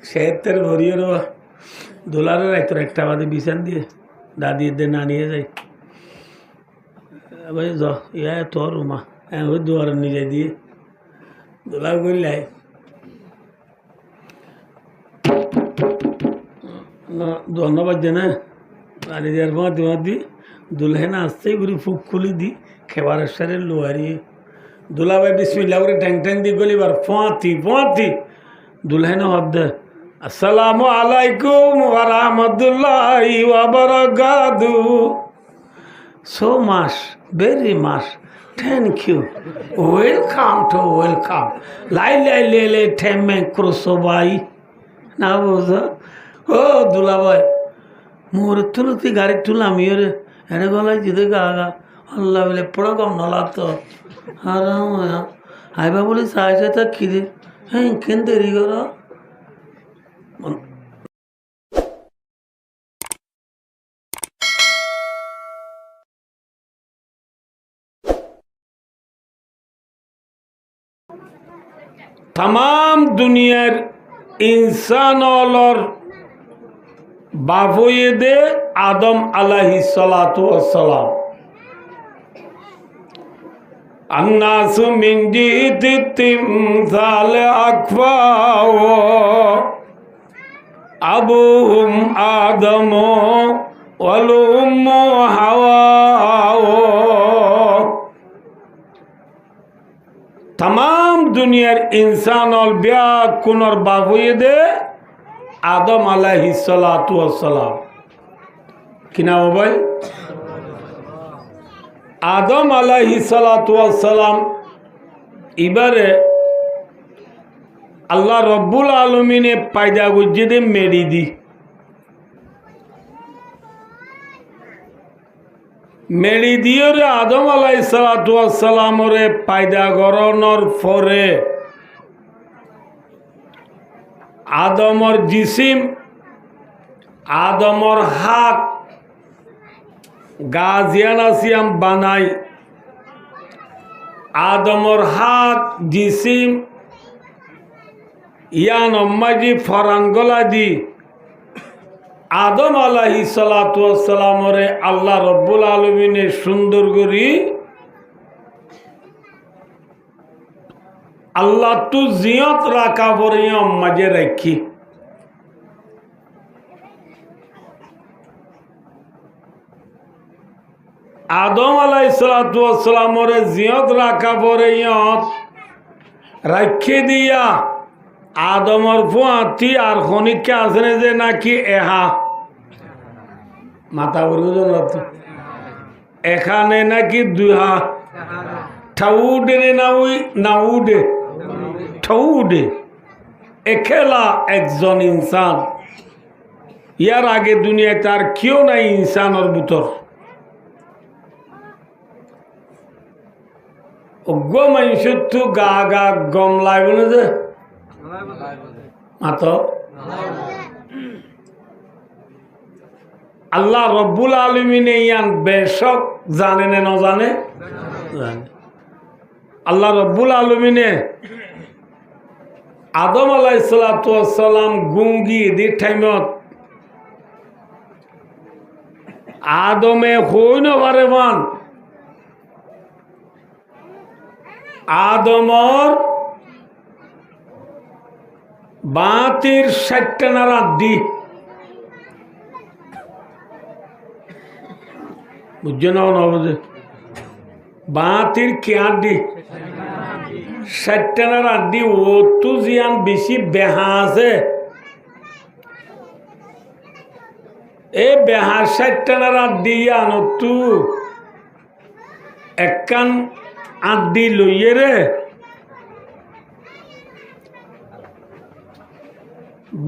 সেতের ভরিয়ের দোলারের রাইতর একটা বাদে বিছান দিয়ে দাদিয়ে দিয়ে না নিয়ে যাই ভাই য ইয়া তোর রুমা হ্যাঁ ওই দুয়ার নিজে দিয়ে দোলা করলে ধন্যবাদ জানা বাড়ি দেওয়ার পর তোমার দি দুলহেনা আসতেই ঘুরি ফুক খুলি দি খেবারের সারে লোহারি দুলা ভাই বিসমিল্লাহ করে ট্যাং ট্যাং দি গলি বার ফোঁয়াতি দুলহেনা হদ আসসালামু আলাইকুম ওয়া রাহমাতুল্লাহি ওয়া বারাকাতুহু so much very much thank you welcome লাই ঠেমে ক্রোসো ভাই না বোঝো ও দুলা ভাই মোর তুলতি গাড়ি তুলাম ইয়ে এনে গলায় জিদে গা আল্লাহ বলে পড়া কম নলা তো আর আইবা বলে চাইছে তা খিদে হ্যাঁ কেন দেরি কর तमाम दुनियार इंसान बाबुए दे आदम अलैहिस्सलातु वस्सलाम अन्नासु मिन जीति तिमसाल अक्फाओ अबूहुम आदमो वल उम्मु हवाओ तमाम दुनियार इंसान और ब्या कुनर बाबुए दे आदम अलैहिस्सलातु वस्सलाम कि नाम भाई आदम अलैहिस्सलातु वस्सलाम इबारे अल्लाह रब्बुल आलमीने पैदा गुज्जिदे मेरी दी मेरी दियोरे आदम अलैहिस्सलातु वस्सलाम रे पैदा गरनर फरे आदमर जिसिम आदमर हाथ गाजियानासियाम बनाई आदमर हाथ जिसिम यान अम्माजी फरानगला दी आदम अलैहिस्सलातु वस्सलाम रे अल्लाह रब्बुल आलमीने सुंदर करी अल्लाह तू जियत राखा बरिया मजे रखी आदम अलैहिस्सलातु वस्सलाम रे जियत राखा बरिया रखी दिया आदमर फुआती और खनिक आसने जे नाकि एहा माता बरुजन एखाने नाकि दुहा ठाउडे नाउडे ठाउडे एखेला एकजन इंसान यार आगे दुनिया तार क्यों नहीं इंसान और बुतर गो मंशु गा गा गम लाइबने जे मातो अल्लाह रब्बुल आलमीने यान बेशक जाने ने न जाने अल्लाह रब्बुल आलमीने आदम अलैहिस्सलातु वस्सलाम गुंगी दी टाइमत आदमे होइन बारेमान आदमर बातिर 60 रात बुझे ना बुझे बातिर क्या दी 60 रात वो तू जियान बेशी बेहासे ए बेहार 60 रात दिया नो तू एकन आदि लइए रे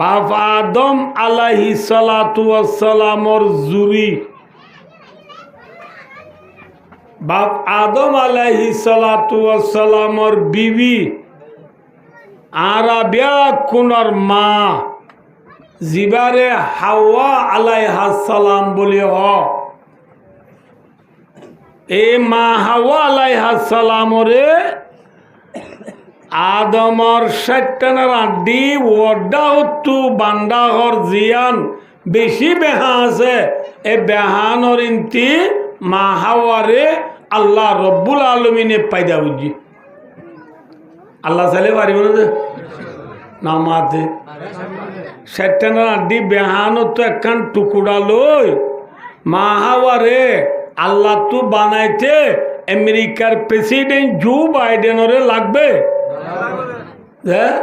बाप आदम अलैहिस्सलातु वस्सलाम और जुरी बाप आदम अलैहिस्सलातु वस्सलाम और बीवी आराबिया कुनर माँ जिबारे हावा अलैहिस्सलाम बोले हो ए माँ हावा अलैहिस्सलाम रे আদমর শৈতানের আড্ডি ওডা হতু বান্দা হর জিয়ান বেশি বেহা আছে এ বেহানর ইন্তি মা হাওয়ারে আল্লাহ রব্বুল আলমিনে পাইদা বুঝি আল্লাহ চাইলে পারিব না মাতে শৈতানের আড্ডি বেহান তো একখান টুকুরা লই মা হাওয়ারে আল্লাহ তো বানাইতে আমেরিকার প্রেসিডেন্ট জো বাইডেনরে লাগবে হ্যাঁ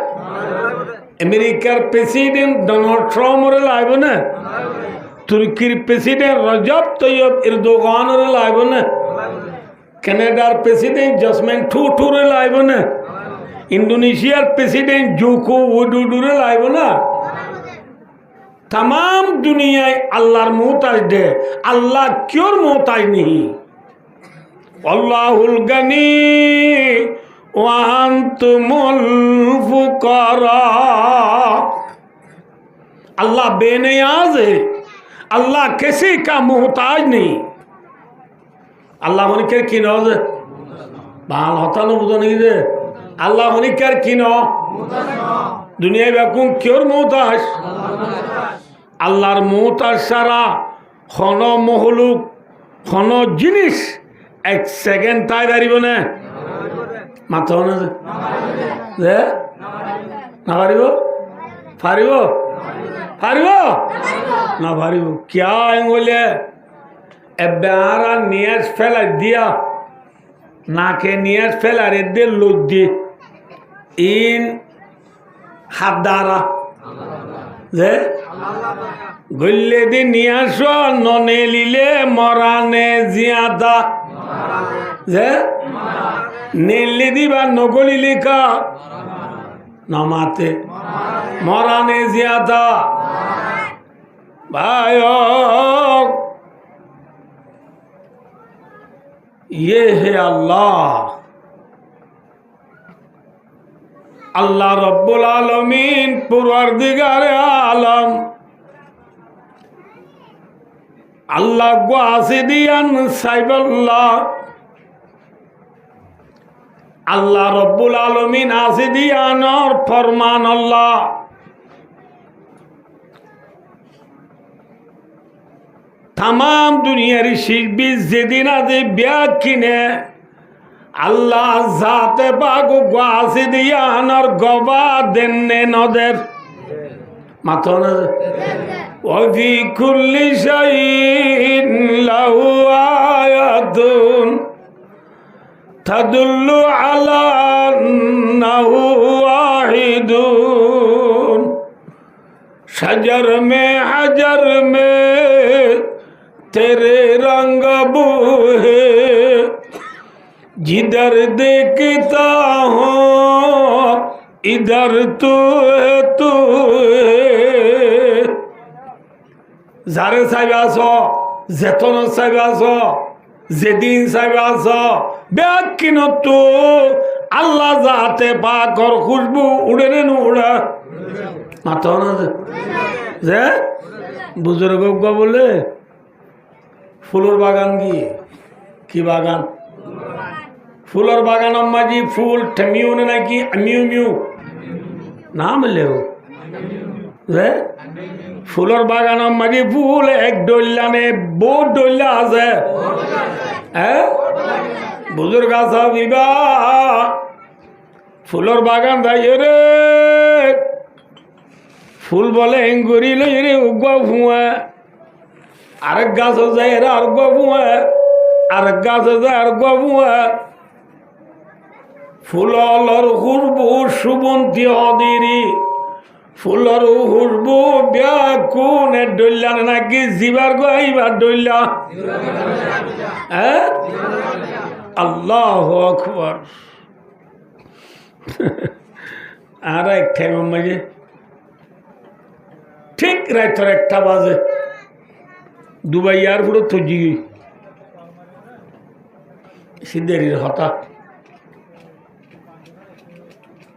আমেরিকার প্রেসিডেন্ট ডোনাল্ড ট্রাম্পরে লাগবে না তুর্কির প্রেসিডেন্ট রজব তৈয়ব এরদোগানরে লাগবে না কানাডার প্রেসিডেন্ট জসমিন টুটুরে লাগবে না ইন্দোনেশিয়ার প্রেসিডেন্ট জোকো উইডোডোরে লাগবে না तमाम दुनियाয় আল্লাহর মোহতাজ দে আল্লাহ क्यों मोहताज नहीं अल्लाहुल गनी व अंतुमुल फुकरा अल्लाह बेनियाज है अल्लाह किसी का मोहताज नहीं अल्लाह मने कर किनोज बाल होता न बुझो नहीं दे अल्लाह मने कर किनो दुनिया बेकुम क्यों मोहताज আল্লাহর মোহতাজ সারা খন মহলুক খন জিনিস এক সেকেন্ড তাই দাঁড়িব না মাথা না না পারিব পারিব পারিব না পারিব কিয়া বলে বেহারা নিয়াজ ফেলাই দিয়া নাকে নিয়াজ ফেলার এদের লোক দিয়ে ইন হাত দ্বারা যে গল্লে দি নিয়ে আসো ননে লিলে মরানে জিয়াদা যে নেলে দিবা নগলি লেখা নমাতে মরানে জিয়াদা ভাই ये है अल्लाह अल्लाह रब्बुल आलमीन पुरवरदिगारे आलम अल्लाह को आसिदियान साइबल्लाह अल्लाह रब्बुल आलमीन आसिदियान और फरमान अल्लाह तमाम दुनिया ऋषि जेदिन आज व्याख्याने अल्लाह जाते बागु गासिदियान और गवा देने नदर माथों वफी कुल्ली शैइन लहु आयतुन तदुल्लु अला अन्नहु वाहिदुन शजर में हजर में तेरे रंग बूहे जिधर देखता हूँ इधर तू है जारे साहिब आसो जेतन साहिब आसो जेदिन साहिब आसो व्याख्यान तो अल्लाह जाते पाक और खुशबू उड़े न उड़ा मातो ना जे बुजुर्ग को बोले फुलर बागान की बागान फुलर बागान अम्मा जी फूल ठमियो ने ना की अमियो मियो नाम ले फुलर बागान अम्मा जी फूल एक डोल्ला ने बहुत डोल्ला है बुजुर्ग साहब विबा फुलर बागान था ये रे फूल बोले एंगुरी लो ये रे उगवा फुआ आरग गाछ हो जाए रे आरगवा फुआ आरग गाछ हो जाए आरगवा फुआ ফুলর হুরবু সুবন্তি হদিরি ফুলর হুরবু ব্যাকুন ডইলা নাকি জিবার গাইবার ডইলা হ্যাঁ আল্লাহু আকবার আর একটা মাঝে ঠিক রাইতর একটা বাজে দুবাই এয়ারপোর্ট থজি সিদ্ধেরির হঠাৎ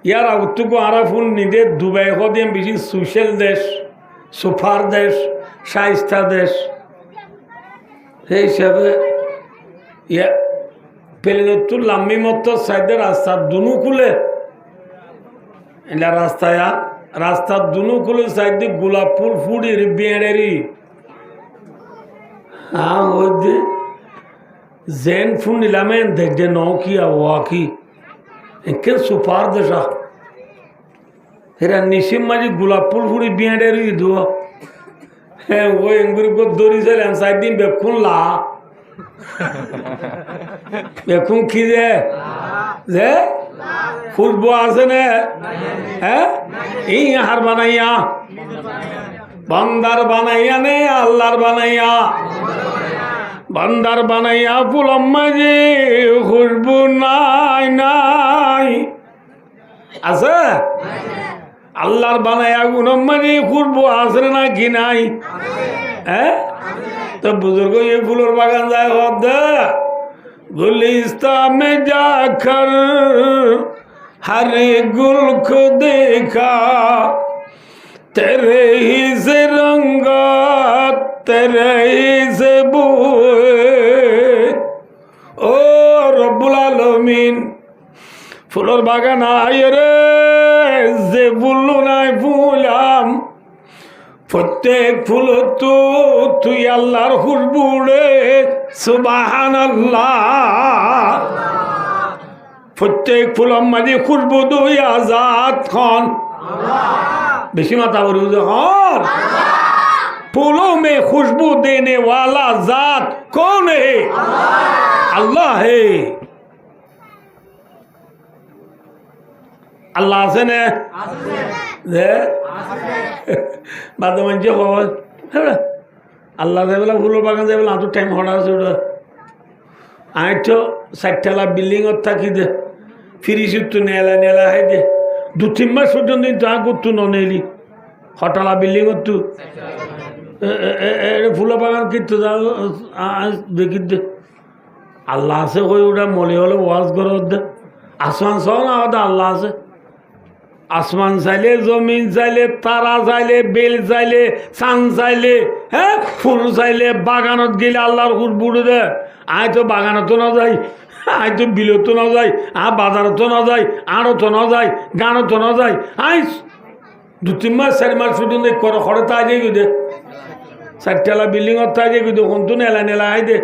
यार उत्तु को आरा फुल निदे दुबई को दिए बिजी सोशल देश सुफार देश शाइस्ता देश हे सब ये पहले तो लंबी मत साइड रास्ता दोनों खुले এটা রাস্তায় রাস্তার দুনুকুলের সাইড দিয়ে গোলাপ ফুল ফুড়ির বেড়েরি হ্যাঁ ওই যে জেন ফুল নিলামেন দেখে নৌকিয়া ওয়াকি একে সুপার দেশা এরা নিশিম মাঝি গোলাপ ফুল ফুড়ি বেড়েরি ধোয়া হ্যাঁ ওই এঙ্গুরি দড়ি ছিলেন সাইড দিন বেক্ষণ লা বেক্ষণ কি যে খুশবু আছে না হ্যাঁ এই হার বানাইয়া বান্দার বানাইয়া নে আল্লাহর বানাইয়া বান্দার বানাইয়া ফুলম মাঝে খুশবু নাই নাই আছে আল্লাহর বানাইয়া গুনম মাঝে খুশবু আছে না কি নাই হ্যাঁ তো বুজুর্গ এই ফুলের বাগান যায় হদ गुलिस्तां में जाकर हर गुल को देखा तेरे ही से रंगा तेरे ही से बुए ओ रब्बुल आलमीन ফুলের বাগান আয় রে যে ফুল নাই ফুলাম প্রত্যেক ফুল তো তুই আল্লাহর খুশবু রে সুবহানাল্লাহ প্রত্যেক ফুলের মাঝে খুশবু দুই আজাদ খন বেশি মাথা বলি যখন फूलों में खुशबू देने वाला जात कौन है अल्लाह है আল্লাহ আছে না বাদ মানছে খবর হ্যাঁ আল্লাহ যাইবেলা ফুলের বাগান যাইবেলা আঁতো টাইম হঠাৎ আছে ওটা আই তো 60 বিল্ডিংত থাকি দে ফিরিস তো নেলা নেলা হয় দে 2-3 মাস পর্যন্ত তো করতো নেলি হটালা বিল্ডিংত তো ফুলের বাগান কিন্তু দেখি দে আল্লাহ আছে কই ওটা মনে হলে ওয়াজ করে দে আসমান সহ না আমাদের আল্লাহ আছে আসমান চাইলে জমিন চাইলে তারা চাইলে বেল চাইলে চান চাইলে হ্যাঁ ফুল চাইলে বাগানত গেলে আল্লাহর খুশবু দে আয় তো বাগানতো না যাই আয় তো বিলতো না যাই বাজারতো না যাই আড়তো না যাই গানতো না যাই আই 2-3 মাস 4 মাস পর্যন্ত করে খড়ে তা যাই দে 4 বিল্ডিংত তা যাই দে কোন তো নেলা নেলা আই দে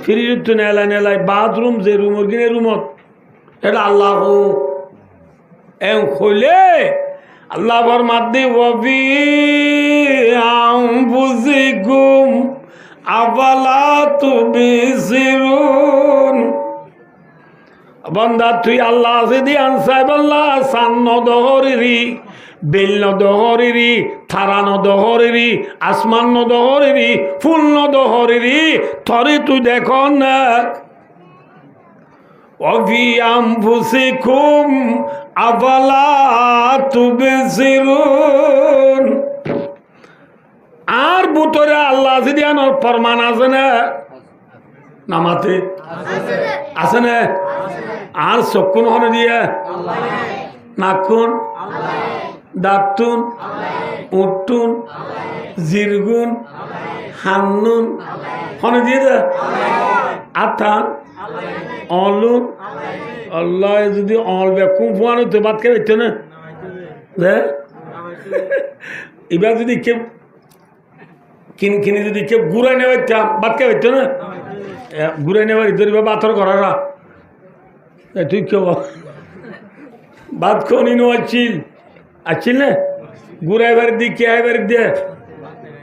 ফ্রিজ তো নেলা নেলাই বাথরুম যে রুমের কিনে রুমত এটা আল্লাহ এম খুলে আল্লাহ ফরমাতে ওয়াফি আনফুসিকুম আফালা তুবসিরুন বান্দা তুই আল্লাহ আছে দি আনসাইব আল্লাহ সান্ন দহরিরি বেল দহরিরি থারা দহরিরি আসমান দহরিরি ফুল দহরিরি থরে তুই দেখো না وفي أنفسكم أفلا تبصرون আর ভিতরে আল্লাহ যদি আনার ফরমান আছে না নামাতে আছে না আর চক্ষুন হনে দিয়ে নাকুন দাঁতুন উঠুন জিরগুন হান্নুন হনে দিয়ে দে আথান অলুন আল্লাহ যদি অল বেকুম ফুয়ানো তো বাদ কে বেচছো না এবার যদি কেউ কিনে যদি কেউ ঘুরাই নেওয়ার বাদ কে বেচছো না ঘুরাই নেওয়ার ইধর বাথর করা তুই কেউ বাদ খনি নেওয়াচ্ছিল আসছিল না ঘুরাইবার দি কে আইবার দিয়ে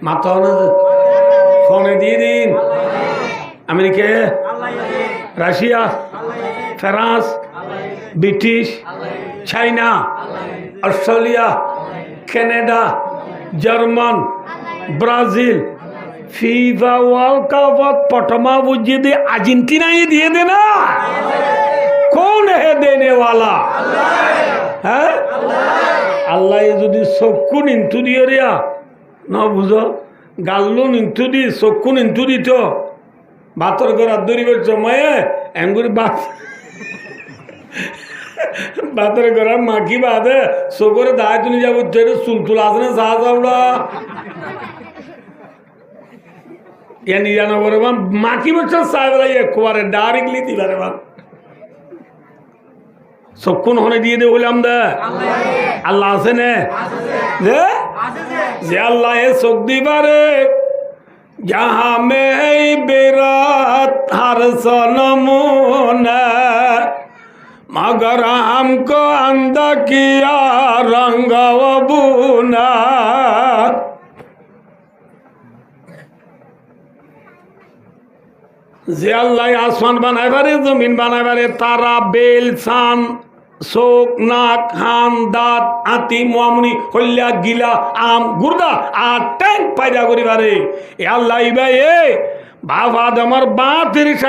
মাথা না ফোনে দিয়ে দিন America Russia France British China Australia Canada German Brazil FIFA World Cup पटमा बुझे दे अर्जेंटीना ही दिए देना कौन है देने वाला है अल्लाह যদি চক্ষু নিন্তু দিয়ে রিয়া না বুঝো গাল্লু নিন্তু দি চক্ষু নিন্তু দিত বাতর করা দরিবের সময়ে এঙ্গুর বাতর করা মাখি বাদে চোখরে দায় তুলে যাবো চুল তুল আসে না সাহা চাউলা या निजाना बोरे बाम माकी बच्चा साहब ला ये कुआरे डायरेक्टली थी बारे बाम চক্ষু নহনে দিয়ে দে হইলাম দে আল্লাহ আছে নে যে আল্লাহ এ চোখ দিবারে जहाँ में बेरात हर सनमुना मगर हमको अंधा किया रंग बुना जे अल्लाह आसमान बनाए बारे जमीन बनाए बारे तारा बेल सान চোখ নাক হান দাঁত আতি মুয়ামুনি হল্লা গিলা আম গুর্দা আর ট্যাঙ্ক পায়দা করিবারে এ আল্লাহ ইবাই এ বাবা আমার 32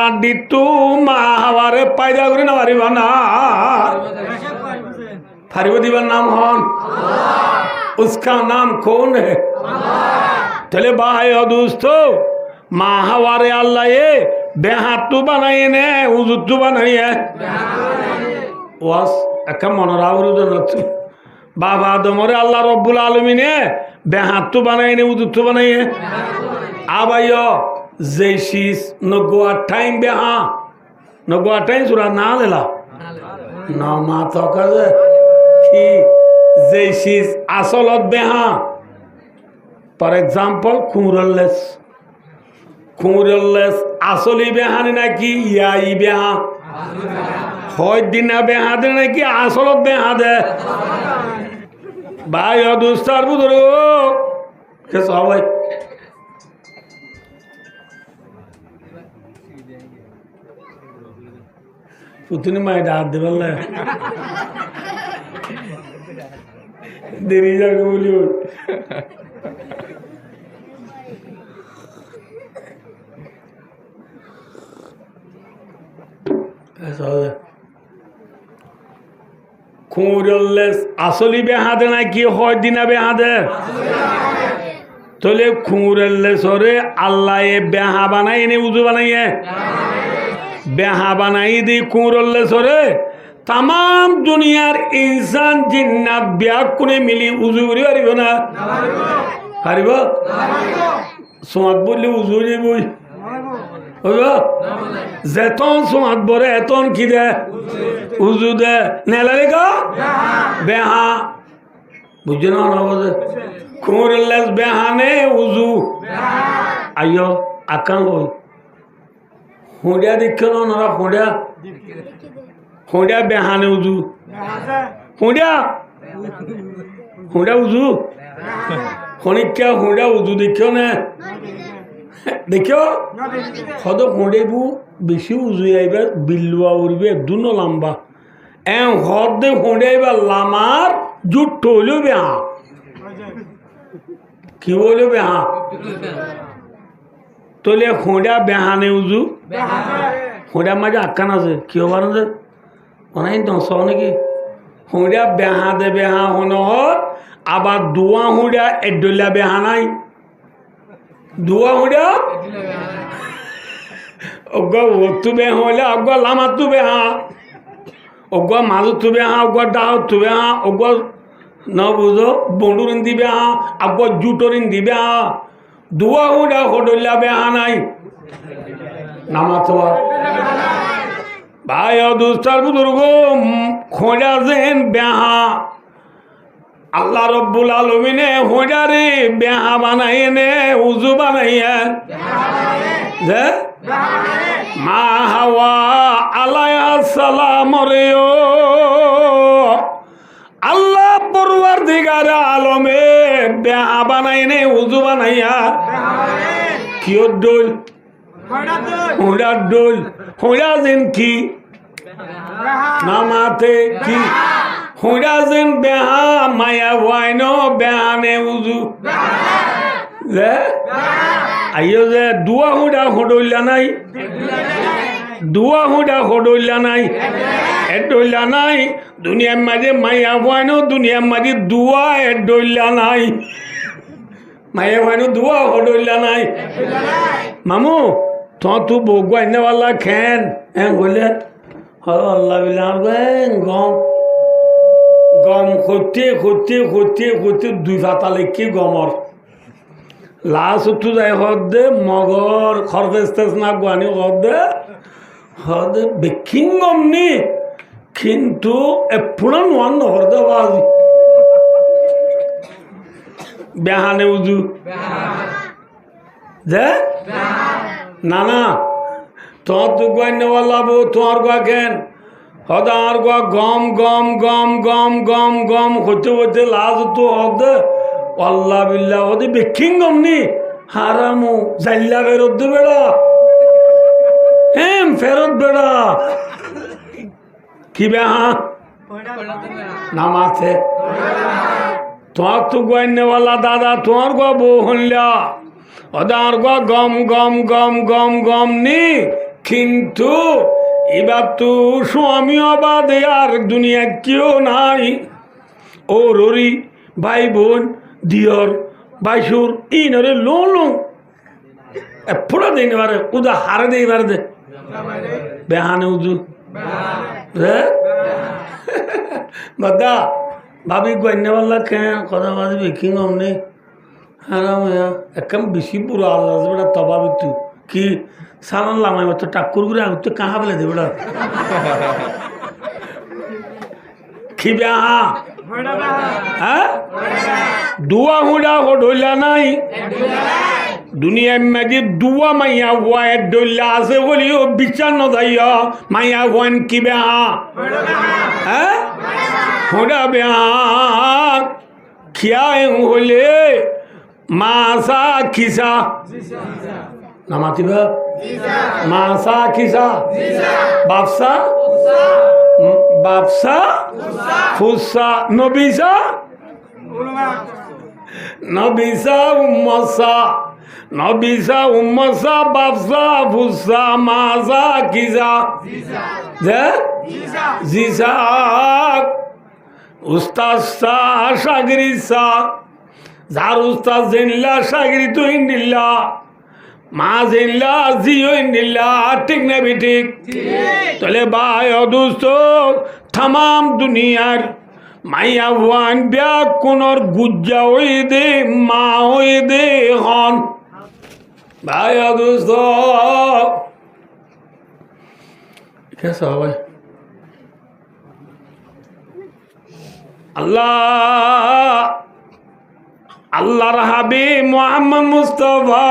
আড্ডি তু মা হাওয়ারে পায়দা করি না পারিবা না ফারিব দিবার নাম হন उसका नाम कौन है তাহলে ভাই ও দোস্ত মা হাওয়ারে আল্লাহ এ বেহাতু বানাইয়ে নে উজুতু বানাইয়ে ওয়াস একটা মনোরাবর জানাচ্ছি বাবা আদমরে আল্লাহ রব্বুল আলমিনে বেহাতু বানাইনে উদুতু বানাইয়ে আবাইয় জেসিস নগোয়া টাইম বেহা নগোয়া টাইম সুরা না লেলা না মা তো কাজে কি জেসিস আসলত বেহা ফর এক্সাম্পল খুমরলেস আসলি বেহানি নাকি ইয়াই বেহা হয় দিনা বেহা দে নাকি আসলত বেহা দে ভাই অদুস্তার বুধর কে সবাই পুতুনি মাই ডাক দেবেন না দেরি যাকে বলি খুঁড়লেস আসলি বেহাদে নাকি হয় দিনা বেহাদে তোলে খুঁড়লেস ওরে আল্লাহ এ বেহা বানাই নে উজু বানাইয়ে বেহা বানাই দি খুঁড়লেস ওরে তাম দুনিয়ার ইনসান জিন্নাত ব্যাগ কোনে মিলি উজু করি পারিব না পারিব সোয়াদ বললে উজু যাবই যেতন সোয়াদ বরে এতন কি দে উজু দে নেলারে গা বেহা বুঝছে না বুঝে খুঁড়লেস বেহানে উজু আইয় আকাং হই হুঁড়িয়া দেখছো না ওনারা হুঁড়িয়া বেহানে উজু হুঁড়িয়া উজু খনিকা হুঁড়িয়া উজু দেখছো না দেখো হদ হুঁড়েবু বেশি উজু আইবা বিল্লুয়া উড়বে দুনো লম্বা হদ দে হুঁড়ে আইবা লামার জুট টইলেও বেহা কি বললো বেহা তোলে হুঁড়া বেহানে উজু হুঁড়া মাঝে আক্কান আছে কি হবার যে অনেক দশ নাকি হুঁড়া বেহা দে বেহা হনহর আবার দুয়া হুঁড়া এডলা বেহা নাই দুয়া হুঁড়া অজ্ঞ ওতু বেহা হলে অজ্ঞ লামা তু বেহা অজ্ঞ মাজু তু বেহা অজ্ঞ ডাহ তু বেহা অজ্ঞ ন বুঝো বন্ডুরিন দিবে হা অজ্ঞ জুটরিন দিবে হা দুয়া হুঁড়া হডল্লা বেহা নাই নামা তো ভাই দুস্তার বুজুর্গ খোঁড়া যেন বেহা আল্লাহ রব্বুল আলমিনে হোঁড়ারে বেহা বানাইয়ে নে উজু বানাইয়া যে মা হাওয়া আলাইহিস সালাম রে ও আল্লাহ পরওয়ারদিগার আলমে বেহা বানাইয়ে নে উজু বানাইয়া কিয় দোল হুঁড়ার দোল হুঁড়া যেন কি নামাতে কি হুঁড়া যেন বেহা মায়া ওয়াইন বেহানে উজু আইও যে দুয়া হুঁড়া হডইলা নাই দুয়া হুঁড়া হডইলা নাই এডইলা নাই দুনিয়ার মাঝে মায়া ওয়াইন দুনিয়ার মাঝে দুয়া এডইলা নাই মায়া ওয়াইন দুয়া হডইলা নাই মামু তু বগুয়া নেওয়ালা খেন হ্যাঁ বললে আল্লাহ গম হতে হতে হতে হতে দুই ফাতা লেখি গমর লাশ উঠু যায় হদে মগর খরদেশ না গুয়ানি হদে হদে বেক্ষিং গমনি কিন্তু এপুরা নোয়ান নহর দেওয়াজ বেহানে উজু যে না না তোমার তো গুয়া নেওয়া লাভ তোমার গুয়া কেন হদার গুয়া গম গম গম গম গম গম হতে হতে লাজ তো হদে আল্লাহ বিল্লাহ হদে বেকিং গমনি হারামু জাল্লা ফেরত দে বেড়া হ্যাঁ ফেরত বেড়া কি বেহা নাম আছে তোমার তো গোয়ান্নেওয়ালা দাদা তোমার গো বউ হইলা ওদার গো গম গম গম গম গম নি কিন্তু এবার তো স্বামী অবাদে আর দুনিয়া কেউ নাই ও ররি ভাই বোন দিয়র বাইশুর ইনরে লো লো এপড়া দিন এবারে উদা হারে দে এবারে দে বেহানে উজু বাদা ভাবি গণ্যওয়ালা কেন কথা বাজি বেকিং অমনি হারাম একদম বেশি পুরো আল্লাহ বেটা তবা বিতু কি সালান লামাই তো টাক্কুর করে আগুতে কাহা ফেলে দে বেটা কি বেহা হ্যাঁ দুয়া হুডা হইলা নাই দুনিয়ার মাঝে দুয়া মাইয়া হুয়া ডইলা আছে বলিও বিচার নদাইয়া মাইয়া হুয়ান কি বেহা হ্যাঁ হুডা বেহা খিয়া হলে মাসা খিসা না মাতিবা মাসা খিসা বাপসা বাপসা ফুসা নবিসা নবিসা উম্মসা নবিসা উম্মসা বাপসা ফুসা মাসা খিসা জিসা উস্তাদ শাহ সাগরি শাহ যার উস্তাদ জেনিলা সাগরি তো ইন্দিল্লা মা জেনিলা জিও ইন্দিল্লা ঠিক না বি ঠিক তাহলে ভাই অদুস্ত তাম দুনিয়ার মাইয়া ওয়ান ব্যাগ কোনর গুজ্জা ওই দে মা ওই দে হন ভাই অদুস্ত কেসা ভাই আল্লাহ আল্লাহর হাবিব মুহাম্মদ মুস্তাফা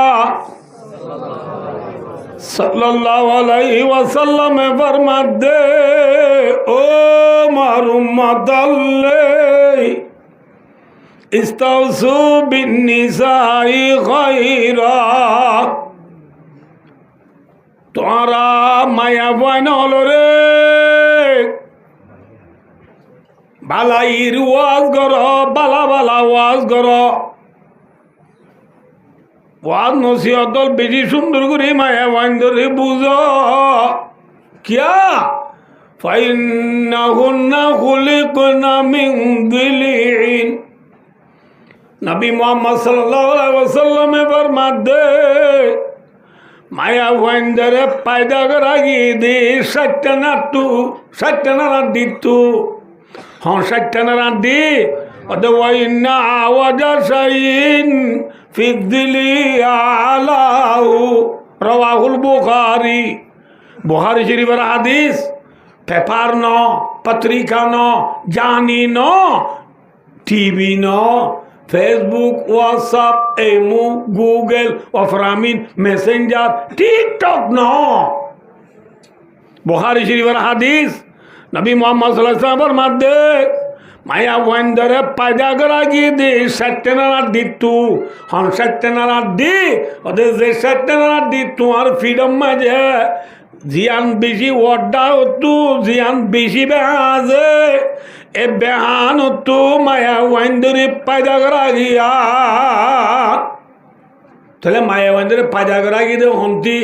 সাল্লাল্লাহু আলাইহি ওয়াসাল্লাম ফরমাতে ও মার উম্মত আল্লাহ ইস্তাউসু বিন্নিসাই খায়রা তোরা মায়া বয়ন হলো রে বালাইর ওয়াজ কর বালা বালা ওয়াজ কর ওয়াজ নসিহত বেশি সুন্দর করে মায়া ওয়াইন ধরে বুঝ কিয়া ফাইন্নাহুন্না খুলিকনা মিন দিলিন নবী মুহাম্মদ সাল্লাল্লাহু আলাইহি ওয়াসাল্লামে ফরমাতে মায়া ওয়াইন ধরে পায়দা করা গিয়ে দে সত্যনা দিতু হ্যাঁ সত্যনা রান্ধি ওয়াইন্না আওয়াজা শাইইন ফিদ্দিলি আলাহু রাওয়াহুল বুখারী বুখারী শরীফের হাদিস পেপার ন পত্রিকা ন জানি ন টিভি ন ফেসবুক হোয়াটসঅ্যাপ এমু গুগল অফরামিন মেসেঞ্জার টিকটক ন বুখারী শরীফের হাদিস নবী মুহাম্মদ সাল্লাল্লাহু আলাইহি ওয়াসাল্লামের মধ্যে মায়া ওয়ান্ডারে পায়দা করা গিয়ে দে সত্যনারা দিতু হন সত্যনারা দি ওদের যে সত্যনারা দিতু আর ফ্রিডম মাঝে জিয়ান বেশি ওয়াড্ডা হতু জিয়ান বেশি বেহাজে এ বেহান হতু মায়া ওয়ান্ডারে পায়দা করা গিয়া তাহলে মায়া ওয়ান্ডারে পায়দা করা গিয়ে দে হন্তি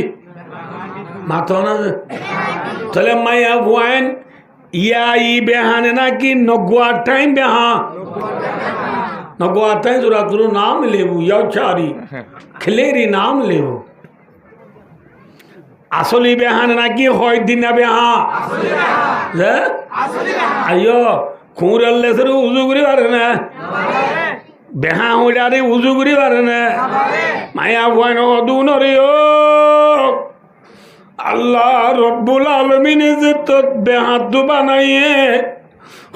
মাথা না তাহলে মায়া ওয়ান ইয়া ই বেহানে নাকি নগুয়া টাইম বেহা নগুয়া টাইম জোরা তোর নাম লেবু ইয়াচারি খেলেরি নাম লেবু আসলি বেহানে নাকি হয় দিনা বেহা আইয়ো খুঁড়লে সে উজু করি পারে না বেহা হইলে উজু করি পারে না মায়া ভয় নদু নরে আল্লাহ রব্বুল আলমিনে যে তোর বেহাত বানাইয়ে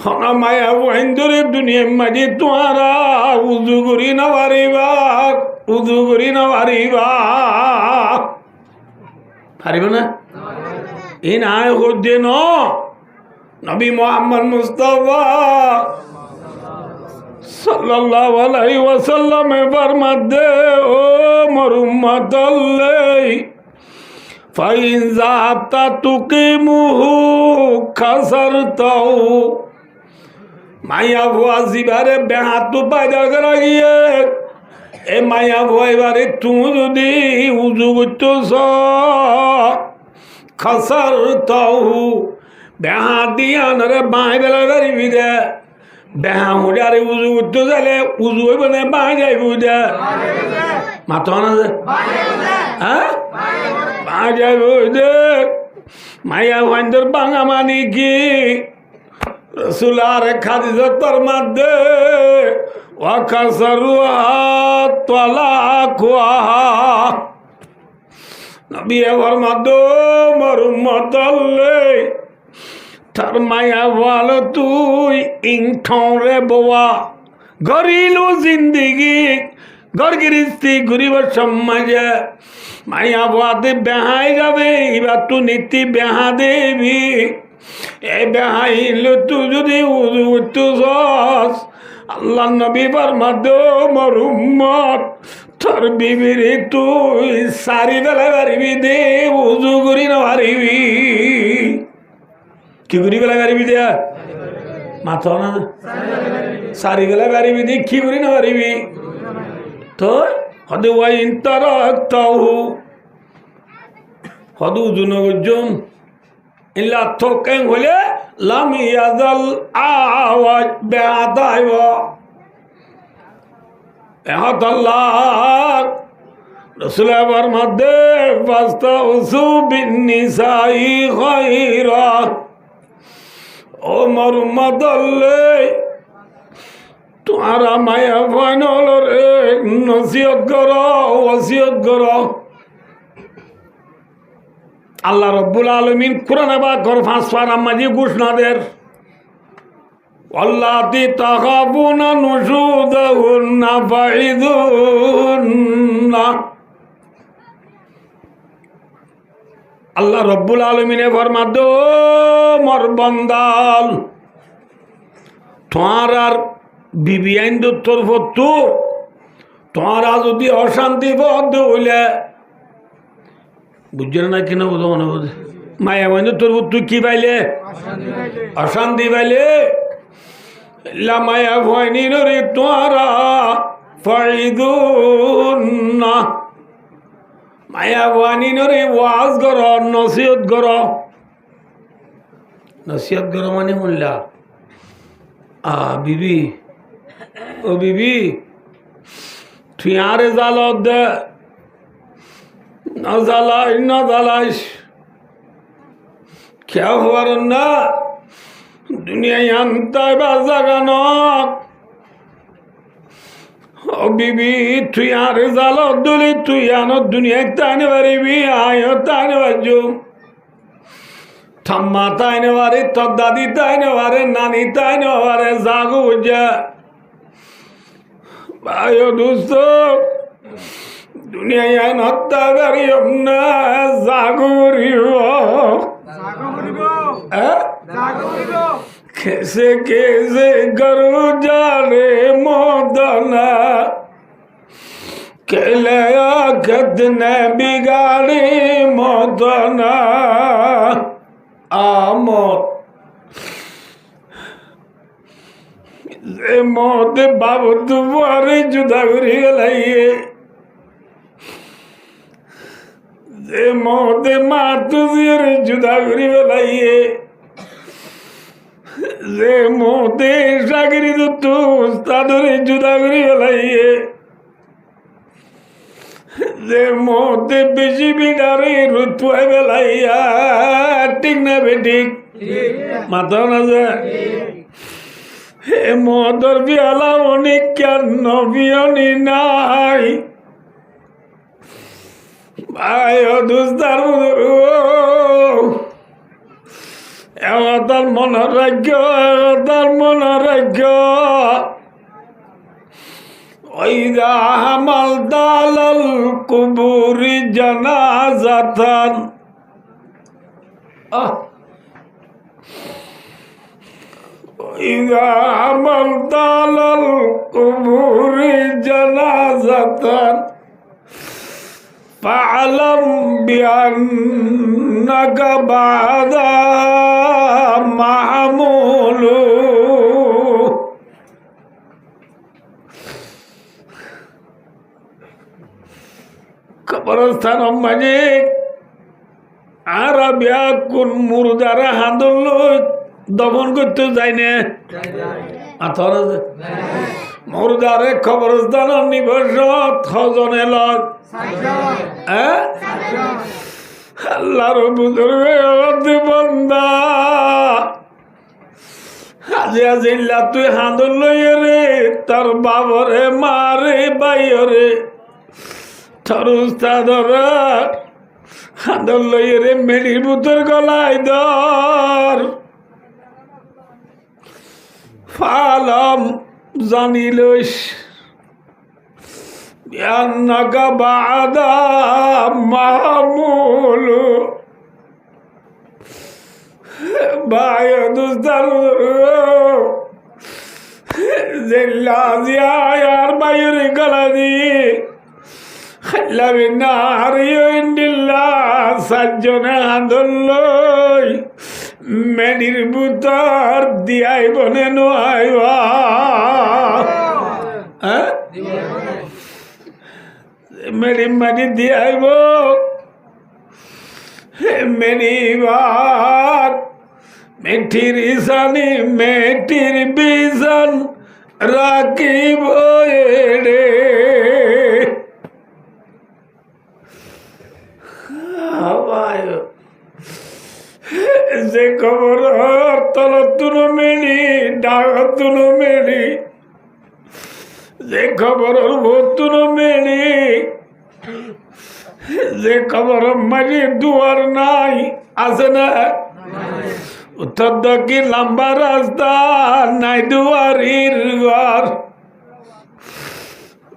হনা মায়া ওয়াইন্দরে দুনিয়া মাঝে তোয়ারা উজু করি না পারিবা, উজু করি না পারিবা, পারিব না? এই নাই হচ্ছে ন নবী মোহাম্মদ মুস্তাফা সাল্লাল্লাহু আলাইহি ওয়াসাল্লাম ফরমাতে ও মোর উম্মতাল্লাই ফাইন যাতা তুকিমুহু খাসারতাও মায়া ভুয়া জিবারে বেহাতু পায়দা করা গিয়ে এ মায়া ভুয়া এবারে তুমি যদি উজু করতেছ খাসারতাও বেহা দিয়া নরে বাঁই বেলা পারিবি দে বেহা হুড়ে আরে উজু করতে যাইলে উজু হইব না বাঁই যাইব দে মাত না যে হ্যাঁ বাঁই যাইব দে মায়া ভাইন্দর বাঙা মানি কি রসুলার খাদিজা তোর মধ্যে ওয়াকাসারুহা তালাকুহা নবী এর মধ্যে মোর উম্মতাল্লে তার মায়া ভালো তুই ইং ঠরে বোয়া গরিলু জিন্দিগি গরগিরিস্তি ঘুরিব সমাজে মায়া বাদে বেহাই যাবে এবার তু নীতি বেহা দেবি এ বেহাইল তু যদি উজু আল্লাহ নবী ফরমাদে মোর উম্মত তোর বিবিরে তুই সারি বেলা পারিবি দে উজু করি না পারিবি কি করি বেলা পারিবি দেয়া মাথা না সারি বেলা পারিবি দে কি করি না পারিবি তো হদে ওয়াইন তারাকতাহু হদু জুনুজুম ইল্লা তোকেন হলে লাম ইয়াজাল আওয়াজ বেআদাইব এহাদাল্লাহ রাসূলের মধ্যে ফাস্তাউসু বিন্নিসাই খায়রা ও মোর উম্মতল্লে তোমারা মায়া ফাইনল রে নসিহত করো ওসিয়ত করো আল্লাহ রব্বুল আলামিন কোরআনে পাকের 5 পারা মাঝে ঘোষণা দেন আল্লাতি তাখাবুনা নুশুদাহুন্না ফাইদুন্না আল্লাহ রব্বুল আলামিনে ফরমাদো মোর বান্দাল তোমার বিবি আইন তোর ফতু তোমারা যদি অশান্তি বদ্ধ হইলে বুঝছেন না কিনা বোধ মনে বোধ মায়া বন্ধু তোর তুই কি পাইলে অশান্তি পাইলে মায়া ভয়নি রে তোরা ফাইদুন্না মায়া ভয়নি রে ওয়াজ কর নসিহত কর নসিহত কর মানে বললা বিবি ও বিবি তুই আরে জালত দে না জ্বালাই না জ্বালাইস কেউ হওয়ার না দুনিয়ায় আনতাই বা জাগানো ও বিবি তুই আরে জালত দলি তুই আনো দুনিয়ায় তাইনে পারিবি আয়ও তাইনে পারজু ঠাম্মা তাইনে পারে তোর দাদি তাইনে পারে নানি তাইনে পারে জাগু বুঝা ভাই দোস্ত দুনিয়ায় নত্তা গাড়ি না জাগরিব কেসে কেসে গরু জানে মদনা কেলে কতনে বিগাড়ি মদনা আমত যে মত বাবু দুবারে জুদা করি গেলাইয়ে যে মতে মা তুজির জুদা করি বেলাইয়ে যে মতে চাকরি তো উস্তাদরে জুদা করি বেলাইয়ে যে মতে বেশি বিডারে রুতুয়াই বেলাইয়া ঠিক না বেঠিক মাথা না যায় হে মদর বিয়ালা অনেক কেন বিয়নি নাই ভাই ও দুস্তার এবার মনোরাজ্য তার মনোরাজ্য ওই হামাল দালাল কুবুরি জানাজাতান ওই হামাল দালাল কুবুরি জানাজাতান فاعلم بأنك بعد محمول কবরস্থান মাঝে আর কোন মুরদারা হাঁদল দমন করতে যায় না মুরদারে কবরস্থান নিবস ছজনে লগ আল্লাহর বুজুর্গ বন্দা আজি আজিল্লা তুই হাঁদল লইয়ে রে তোর বাবরে মারে বাইরে তোর উস্তাদরা হাঁদল লইয়ে রে মেডির বুতর গলায় ধর ফালাম জানিলস بأنك بعد محمول بعد الضرور زلازيار باير قلدي خلا بالنار عند الله سجنا هذلوي মেডির বুতর দিয়াই বনে নোয়াইবা মেরি মাটি দিয়াইব মেরিবার মেঠির ইসানি মেঠির বিজন রাখিব রে যে খবর তলতুন মেরি ডাকতুন মেরি যে খবর ভতুন মেরি যে খবর মাঝে দুয়ার নাই আছে না উত্তর দক্ষিণ লম্বা রাস্তা নাই দুয়ারির ঘর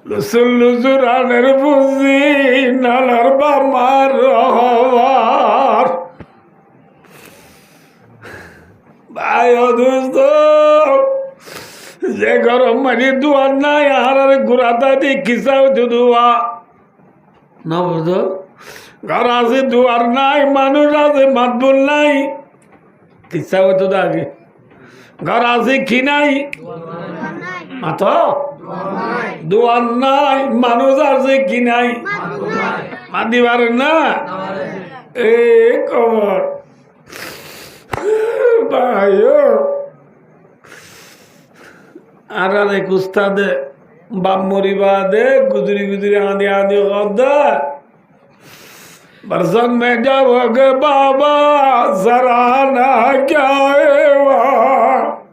লুসুল লুসুরানের বুঝি নালার বামার হওয়ার ভাই অদুস্ত যে গরম মাঝে দুয়ার নাই আর ঘুরাতা দি খিসাও দুয়া না বুঝো ঘর আছে দুয়ার নাই মানুষ আছে মাতবুল নাই কিসা হতো আগে ঘর আছে কি নাই মাত দুয়ার নাই মানুষ আছে কি নাই মাতিবার না এ খবর ভাই আর এক উস্তাদে বাপ মরিবা দে গুজরি গুজরি আঁধি আঁধি গদ্দা बरसन में जाओगे बाबा सराहना क्या है वहाँ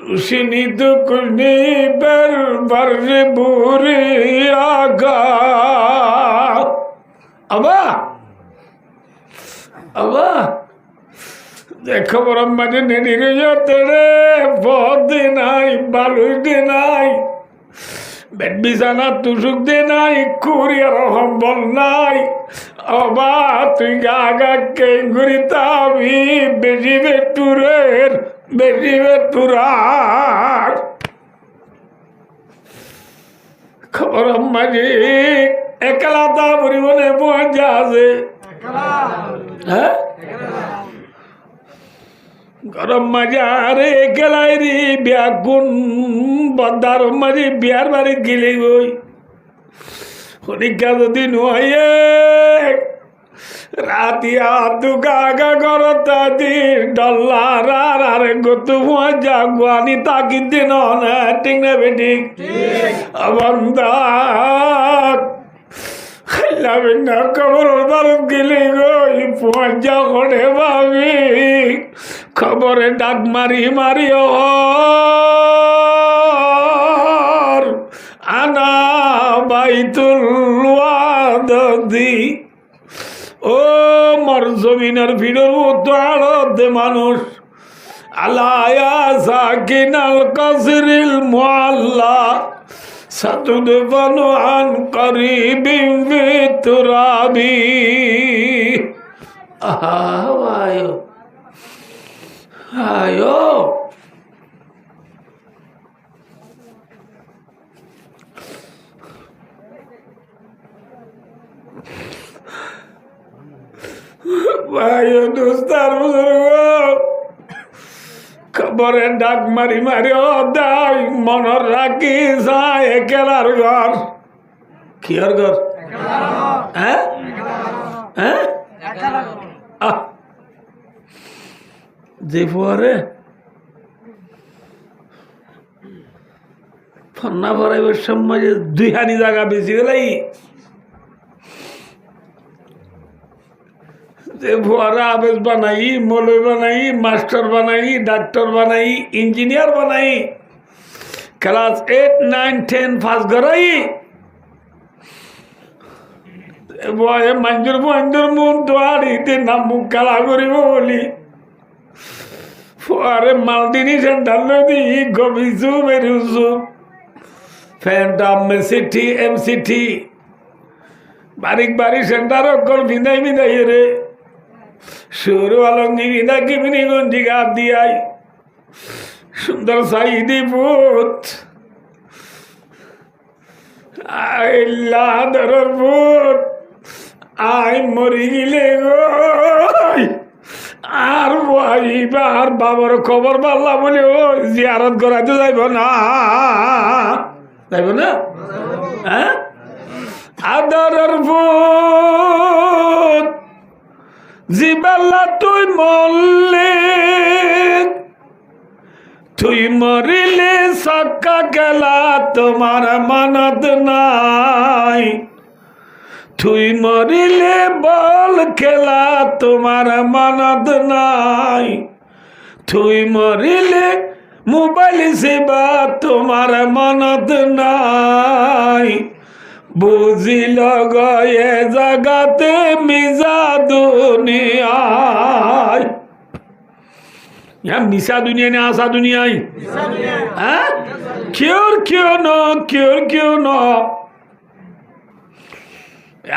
ऋषिनी तो कुछ नहीं पर वर्ष बुरी आगा अबा देखो ब्रह्मा जी ने निरजा तेरे बहुत दिन आई बालू दिन आई বেড বিছানা তুষুক দে নাই কুরিয়ার সম্বল নাই অবা তুই গা গা কেঙ্গুরি তাবি বেশি বেটুরার খবর মাঝি একলা তা পরিবনে পৌঁছা আছে হ্যাঁ গরম মাঝে একলাই রে বিয়া গুণ বদার মাঝে বিয়ার বাড়ি গেলে গই হরিকা যদি নয়ে রাতিয়া দুগা গা করতা দি ডল্লার আর গতু মজা গুয়ানি তাকি দিন না ঠিক না বেটি বন্দা খাইলাবিনা খবর বারত গেলে গই পৌঁছা করে ভাবি খবরে ডাক মারি মারি আনা বাইতুল ওয়াদি। ও মর জমিনের ভিড়ের মতো আড়তে মানুষ আলায়া সাকিনাল কাসরিল মুআল্লা সাতুদফানু আন করিবিম বিতুরাবি। আয়ো আয়ো ভাইও দোস্তার বুজুর্গ খবরের ডাক মারি মারি দাই মনের রাখি যায় একেলার ঘর। কি আর ঘর? হ্যাঁ হ্যাঁ যে পরে ফন্না পড়াইবার সময় দুই হানি জায়গা বেশি গেলাই যে ফুয়ারা আবেজ বানাই, মৌলবি বানাই, মাস্টার বানাই, ডাক্তার বানাই, ইঞ্জিনিয়ার বানাই, ক্লাস 8, 9, 10 পাস করাই বয়ে মঞ্জুর মঞ্জুর মুখ দোয়ারিতে নাম মুখ কালা করিব বলি ফুয়ারে মালদিনী সেন্টার নদী গবিছু বেরুছু ফ্যান্টাম সিটি MCT বারিক বাড়ি সেন্টার অকল বিদায় বিদায় রে শুরু আলঙ্গি বিদা কিমিনি গঞ্জি গাত দিয়াই সুন্দর সাইদি পুত আইল্লা ধরর পুত আই মরি গিলে গো আর আর বাবার খবর পাল্লা বলে ও জিয়ারত করাতে যাইব না যাইব না হ্যাঁ আদরের পুত জিবাল্লা তুই মরলে তুই মরিলে সক্কা গেলা তোমার মানত নাই তুই মরিলে বল খেলা তোমার মানত নাই তুই মরিলে মোবাইল সেবা তোমার মানত নাই বুঝিল গয়ে জাগাতে মিজা দুনিয়ায় মিশা দুনিয়া ने आशा दुनिया क्यों न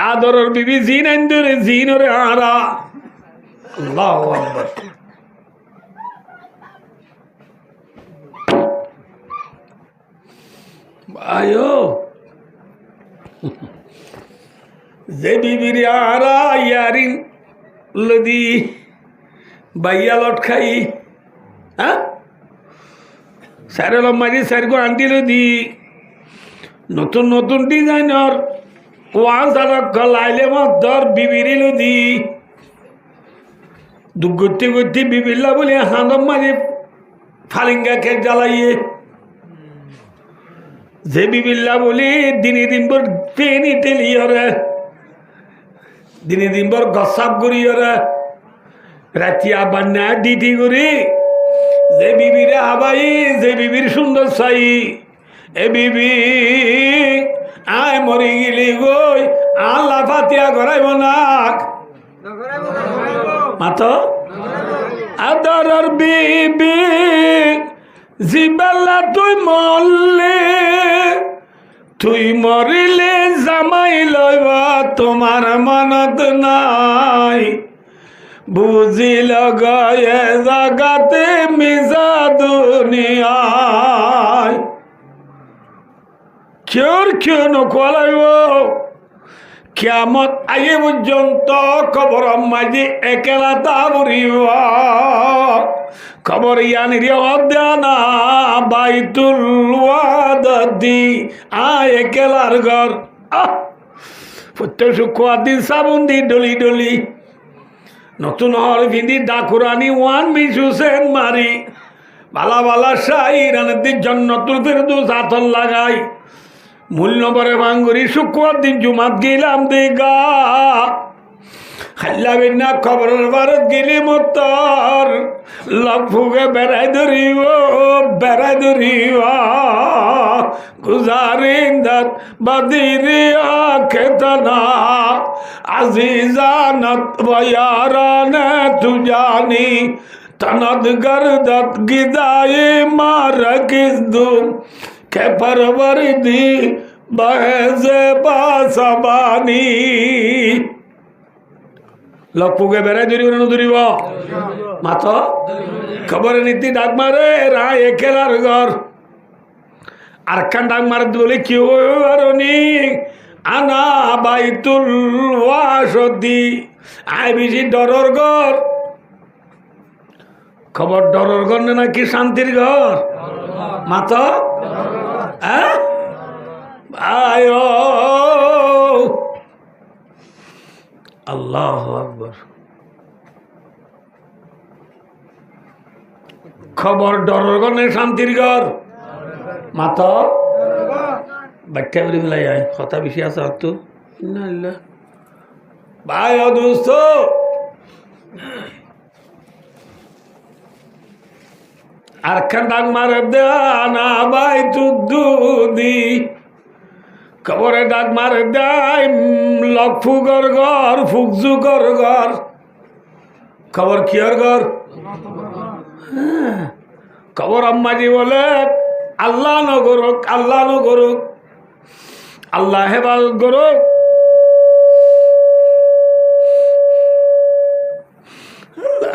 आदर बीबी जीन अंदर जीन और आरा अल्लाहु अकबर आयो जे बीबी आरा यारिन लदी বাইয়া লট খাই হ্যাঁ স্যারের মারি স্যারকে আনটিল দি নতুন নতুন ডিজাইনার ওয়ান লাইলে মধ্যর বিবিরিল দি দুগতি গতি বিবিল্লা বলে হাঁদম মারি ফালিঙ্গা কেক জ্বালাইয়ে যে বিবিল্লা বলি দিনে দিন ভর পেনি টেলিয়রে দিনে দিন ভর গসাপ করিয়রে রাতিয়া বান্না ডিটি করি যে বিবিরে আবাই যে বিবির সুন্দর চাই এ বিবি আয় মরি গেলি গই আল্লাহ ফাতিয়া করাইব না মাত আদরের বিবি জিবাল্লা তুই মরলে তুই মরিলে জামাই লইবা তোমার মানত নাই বুঝিল গয়ে জাগাতে মিজা দুনিয়ায় কেউ নকলাইব কিয়ামত আগে পর্যন্ত কবর মাঝে একেলা তা বুড়িব কবর ইয়ানির অধ্যানা বাইতুল ওয়াদি আয় একেলার ঘর প্রত্যেক শুক্রবার দিন সাবুন দি ডলি ডলি নতুন হল ভিন্দি ডাকুরানি ওয়ান মিশুসেন মারি বালা বালা শাহী রানের জন্নতুল ফেরদৌস আতর লাগাই মূল নম্বরে ভাঙ্গুরি শুক্রবার দিন জুমাত গেলাম দিগা হাল্লা বিনা খবরের বারত গেলে মতর লগ ফুগে বেড়াই ধরিব গুজারিন্দাত বাদিরিয়া খেতনা আজিজানত বয়ারানে তুজানি তনদ গরদত গিদায়ে মার কিসদুম কে পরবরদি বহজে বাসবানি লগ ফুগে বেড়াই ধরিব না ধরিব মাত খবরের নীতি ডাক মারে রায় খেলার ঘর আর কান ডাক মারে বলে কেউ আরনি আনা বাইতুল ওয়াসতি আই বেশি ডরর ঘর খবর ডরর ঘর না নাকি শান্তির ঘর মাত আয় আল্লাহ আকবার খবর ডরর ঘর না শান্তির ঘর মাত বাচ্চা বলে বেলায় আয় কথা বেশি আছে তো না ভাই দোস্ত আর খান ডাক মারে দেনা ভাই তুদ্দুদি খবরে ডাক মারে দেয় লক ফুগর ঘর ফুকজুগর ঘর খবর কিয়র ঘর খবর আম্মাজি বলে আল্লাহ নগরক আল্লাহ হেফাজত করুক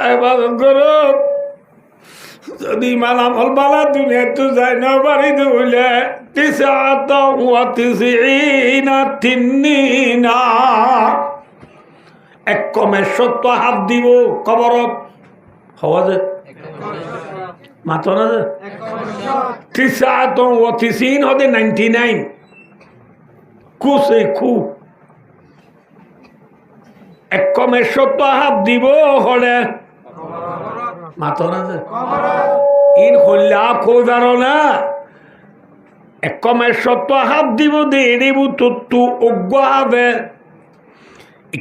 হেফাজত করুক যদি মালামল বালা দুনিয়া তো যাই না বাড়ি ধুলে এক কমের সত্য হাত দিব কবরত হওয়া যায় মাত্র না যে 99 হবে 99 কুসে খু এক কমের সত্য হাত দিব হলে মাত্র না যে ইন হল্লা খোঁজার না এক কমের সত্য হাত দিব দে দেব তত্তু অজ্ঞ হবে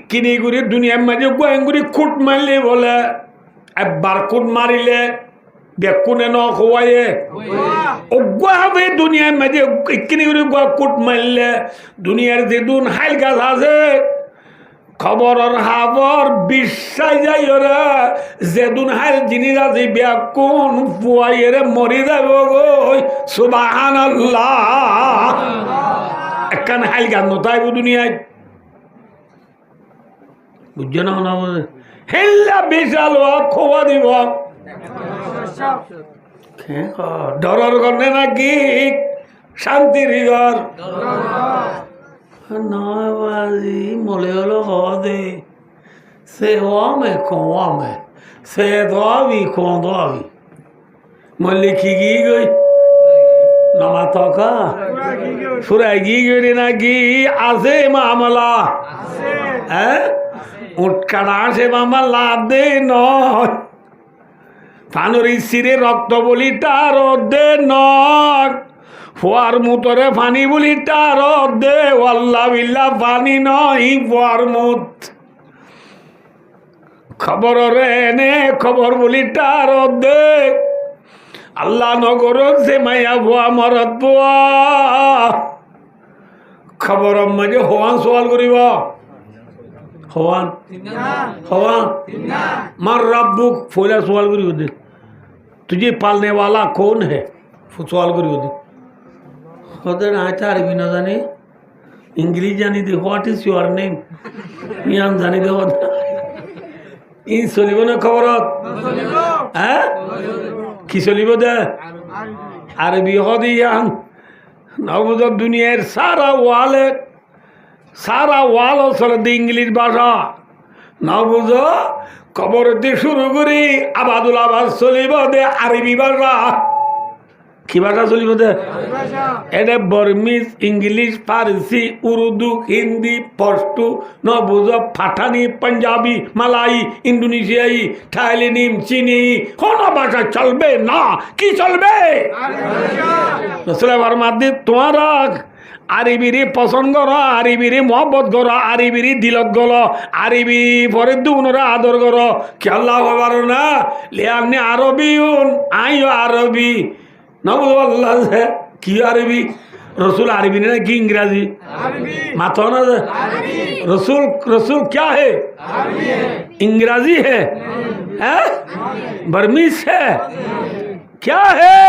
কিনে ঘুরে দুনিয়ার মাঝে গোয়েঙ্গুরি খুঁট মারলে বলে একবার খুঁট মারিলে বেকুনে ন হওয়ায়ে অজ্ঞ হবে দুনিয়ার মাঝে কিনে ঘুরে খুঁট মারলে দুনিয়ার যে দুন হাইল গাছ আছে খবরের হাবর বিশ্বাস যাই ওরা যেদুন হাইল জিনিস আছে বেকুন পুয়াইরে মরি যাব গো সুবহানাল্লাহ একখান হাইল গান নতাইব দুনিয়ায় বুঝছো না না হেল্লা বিশাল খোয়া দিব ডরার গনে নাকি শান্তির ঘর নয় বাজি মলে হলো হদে সে ওয়ামে কোয়ামে সে দোয়াবি কোন দোয়াবি মল্লি কি গি গই নামা তকা সুরাই গি গই নাকি আছে মামলা হ্যাঁ উটকাড়া আসে মামলা দে নয় ফানুরি সিরে রক্ত বলি তার দে নয় ফুয়ার মুতরে ফানি বলি তার দে ওয়াল্লা বিল্লা ফানি নয় ফুয়ার মুত খবর রে নে খবর বলি তার দে আল্লাহ নগর সে মায়া ভুয়া মরত ভুয়া খবর মাঝে হওয়ান সওয়াল করিব হওয়ান হওয়ান মার रब्बुक फोला सवाल करियो दे तुझे पालने वाला कौन है सवाल करियो दे ওদের আয়তা আরবি না জানি ইংলিশ জানি দে হোয়াট ইজ ইউর নেম ইয়ান জানি দে ইন চলিব না খবরত হ্যাঁ কি চলিব দে আরবি হদি ইয়ান নবুদ দুনিয়ার সারা ওয়াল চলে দে ইংলিশ ভাষা নবুদ খবর দিয়ে শুরু করি আবাদুল আবাদ চলিব দে আরবি ভাষা কি ভাষা চলিব দে এটা বর্মিজ ইংলিশ ফার্সি উর্দু হিন্দি পশতু নবুজ পাঠানি পাঞ্জাবি মালাই ইন্দোনেশিয়াই থাইল্যান্ড চীনি কোন ভাষা চলবে না কি চলবে তোমারা আরিবিরি পছন্দ কর, আরিবিরি মহব্বত কর, আরিবিরি দিলত গল, আরিবিরি পরে দুনরা আদর কর। খেলা হবার না লিয়ামনি আরবিউন আইও আরবি নবুল্লাহ কি আরবি রসুল আরবি না কি ইংরাজি মাথা না রসুল রসুল क्या है इंग्राजी है बर्मीज है क्या है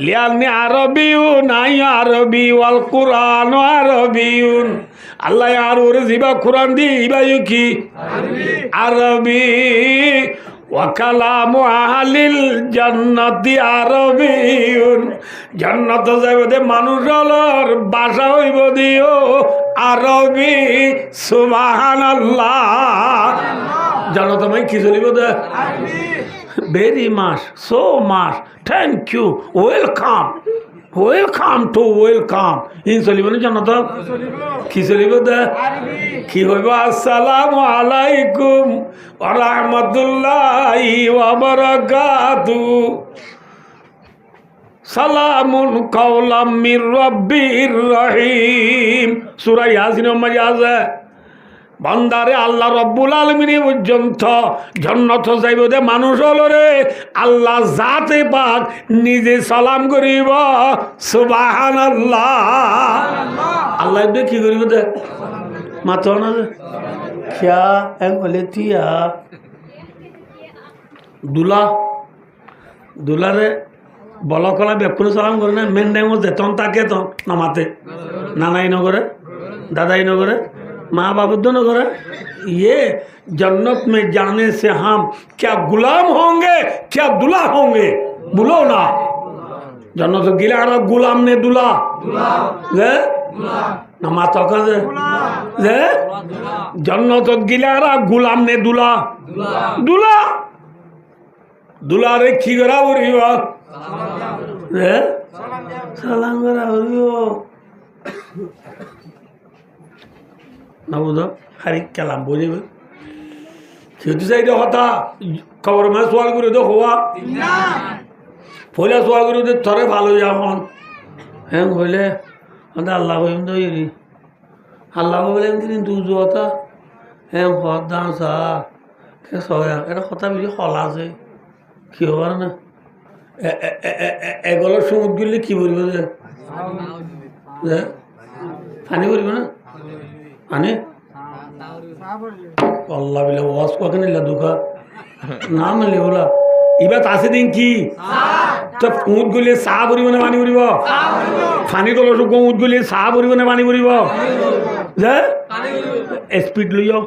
लियाने अरबीउन आई अरबी वाल कुरान अरबीउन अल्लाह यार और जिबा कुरान दी इबा युकी अरबी ওয়াকালামু আহলিল জান্নাতি আরবিয়ুন জান্নাত যাইবদে মানুষের ভাষা হইব দিও আরবি সুবহানাল্লাহ জান্নাত মানে কি চলিব দে very much so much thank you welcome welcome to welcome in চলিব না জান্নাত কি চলিব দে কি হইব আসসালামু আলাইকুম ওয়া রাহমাতুল্লাহি ওয়া বারাকাতুহু সালামুন কাওলাম মির রাব্বির রহিম সূরা ইয়াসিনের মধ্যে আছে বান্দারে আল্লাহ রব্বুল আলামিন পর্যন্ত জান্নাত যাইব দে মানুষ হলরে আল্লাহ জাতে পাক নিজে সালাম করিব সুবহানাল্লাহ আল্লাহ দে কি করিব দে মাথা না क्या है बोले थिया দুলা দুলারে বলকলা বেকুন সালাম করে না মেন টাইম যেতন তাকে তো নামাতে নানাই নগরে दादाई नगरे माँ बाप दो नगरे ये जन्नत में जाने से हम क्या गुलाम होंगे क्या दुल्हा होंगे बोलो ना जन्नत गिला गुलाम ने दुल्हा ना माता का जन्नत गिला गुलाम ने दुल्हा दुल्हा दुल्हा रे की करा बोलियो सलाम करा बोलियो ना बुझो खाली कलाम बोले खेतु से होता खबर में सवाल करे तो हुआ फोले सवाल करे तो थोड़े भालो जामन हैं बोले अंदर अल्लाह को इम्दो ये अल्लाह को बोले इंद्रिन तू जो होता हैं होता सा क्या सोया ऐसा होता भी खला से क्यों बार ना एगोलो शुद्ध गुल्ली की बोली बोले पानी बोली बोले आने अल्लाह बिल्ला वास को अकेले लदुका नाम ले बोला इबात आसे दिन की तब ऊँट गुले साब उरी बने वानी उरी बा फानी को लोग को ऊँट गुले साब उरी बने वानी उरी बा ज़े स्पीड लियो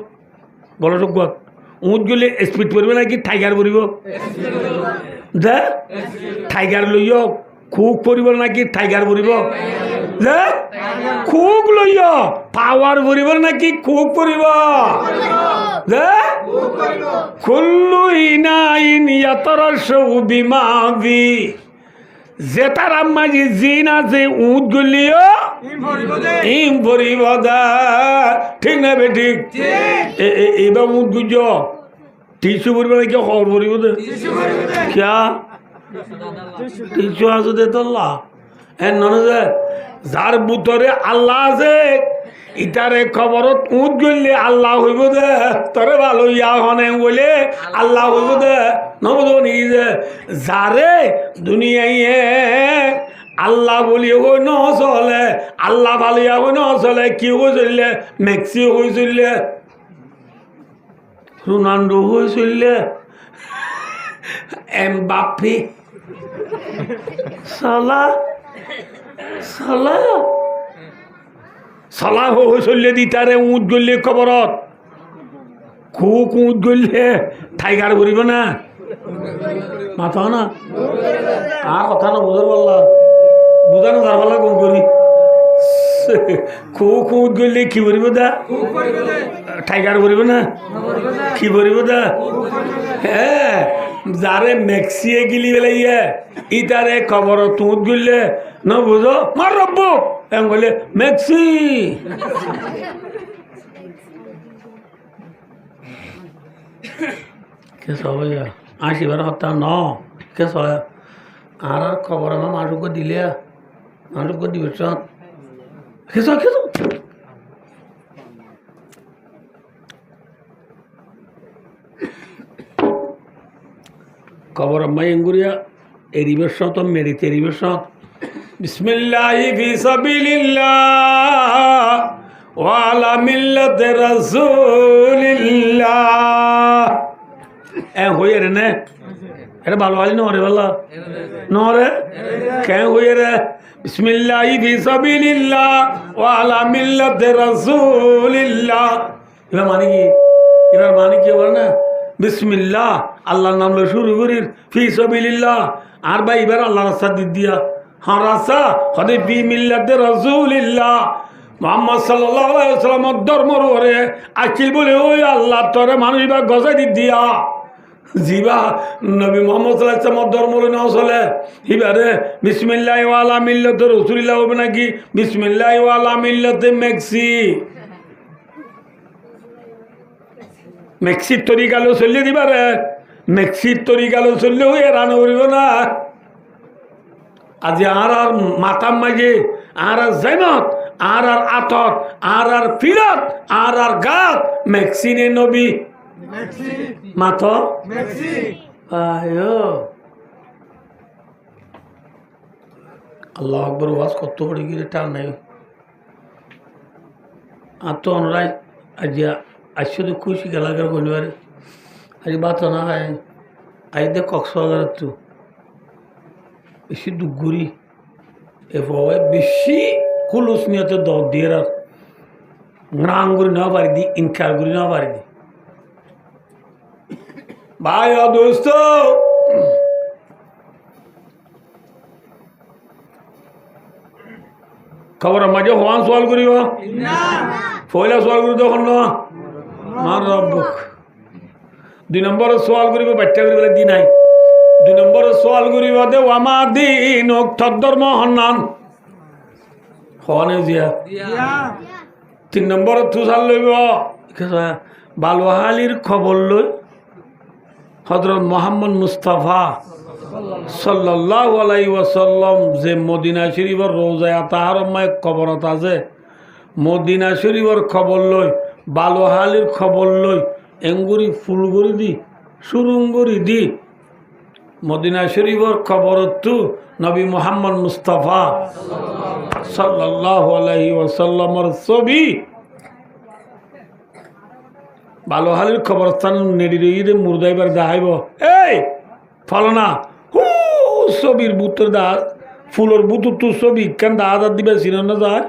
बोलो तो को ऊँट गुले स्पीड उरी बने की टाइगर उरी बा ज़े टाइगर लियो खूब उरी बने की टाइगर उरी बा खूब लइया पावर পরিবার নাকি খুব পরিবার কুল্লু ইনাইন ইয়াতারাশু বিমাদি জেতার আম্মাজি জিনা যে উট গলিও ইম পরিবাদা ঠিক না বে ঠিক এবা উট গুজো টিস্যু পরিবার নাকি খবর পরিবাদা क्या টিস্যু আছে দে তোল্লা এ ননজে যার বুতরে আল্লাহ আছে ইটারে খবরত উঠ গেলে আল্লাহ হইব দে তোরে ভালো ইয়া হনে বলে আল্লাহ হইব দে নবদ নি যে যারে দুনিয়ায় আল্লাহ বলি হই ন চলে আল্লাহ ভালো ইয়া হই ন চলে কি হই চললে মেক্সি হই চললে রোনাল্ডো হই চললে এমবাপ্পে সালা সালা সালা হয়ে চললে দিতারে উঠ গলে খবরত খুব উঠ গলে টাইগার ঘুরিব না মাথা না আর কথা না বুঝার পারলা বুঝানো যার পারলা কম করি খুব উঠ গলে কি ভরিব দা টাইগার ভরিব না কি ভরিব দা হ্যাঁ যারে মেক্সিয়ে গিলি বেলাইয়ে ইতারে খবর তুঁত গিললে ন বুঝো মার রব্ব এম বলে মেক্সি কে সবাই আসিবার হত্যা ন কে সবাই আর খবর আমার মাসুকে দিলে মানব অধিবেশন খেছো খেছো খবর আম্মাই এঙ্গুরিয়া এরিবেশ তো মেরিতে এরিবেশ বিসমিল্লাহি ফি সাবিলিল্লাহ ওয়া আলা মিল্লাতি রাসূলিল্লাহ হইয়ে রে নে এটা ভালো আলি নরে বলা নরে কেন হইয়ে রে বিসমিল্লাহি ফি সাবিলিল্লাহ ওয়া আলা মিল্লাতি রাসূলিল্লাহ এবার মানে কি বল না বিসমিল্লাহ আল্লাহর নাম লয়ে শুরু করির ফি সাবিলিল্লাহ আর ভাই এবার আল্লাহর রাস্তা দিয়া হ্যাঁ রাস্তা হদে ফি মিল্লাতি রাসূলিল্লাহ মুহাম্মদ সাল্লাল্লাহু আলাইহি ওয়াসাল্লাম ধর্মর ওরে আকিল বলে ওই আল্লাহ তোরে মানুষ বা গজাই দিয়া জিবা নবী মুহাম্মদ সাল্লাল্লাহু আলাইহি ওয়াসাল্লাম ধর্ম লই চলে এবারে বিসমিল্লাহি ওয়া আলা মিল্লাতি রাসূলিল্লাহ হবে নাকি বিসমিল্লাহি ওয়া আলা মিল্লাতি মেক্সির তরিকালো চললে দিবারে মেক্সির তরিকালো চললে হয়ে রান করিব না আজি আর মাতাম মাঝে আর জৈমত আর আতত আর ফিরত আর গাত মেক্সিনে নবী মাথ আল্লাহ আকবর ওয়াজ কত পড়ে গেলে টান নাই আর তো অনুরায় আজিয়া আসলে খুশি গেলাগার বলিবারে আজ বাত না হয় আজ দে কক্সবাজার তো বেশি দুগুরি এভাবে বেশি খুলুস নিয়তে দর দিয়ে আর গ্রাঙ্গুরি নেওয়া পারি দি ইনকার গুরি নেওয়া পারি দি ভাই দোস্ত খবর মাঝে হওয়ান সোয়াল করিব পয়লা সোয়াল করি তখন না মার রব্বক 2 নম্বর সোয়াল করিব বাচ্চা করিব দি নাই 2 নম্বর সোয়াল করিব দে ওয়ামা দিন ধর্ম হন্নান হনে জিয়া 3 নম্বর তুষার লইব বালুহালির খবর লই হযরত মুহাম্মদ মুস্তাফা সাল্লাল্লাহু আলাইহি ওয়াসাল্লাম যে মদিনা শরীফের রোজায় তাহারমায় কবরত আছে মদিনা শরীফের খবর লই বালুহালির খবর লই এঙ্গুরি ফুলগুড়ি দি সুরুঙ্গুরি দি মদিনা শরীফের খবরতু নবী মুহাম্মদ মুস্তাফা সাল্লাল্লাহু আলাইহি ওয়াসাল্লামের ছবি বালুহালির খবরস্থান নেড়ি রইরে মুর্দাইবার দেখাইব এই ফলনা হু ছবির বুতর দা ফুলর বুতুর তো ছবি কেন দা দিবে চিনে না যায়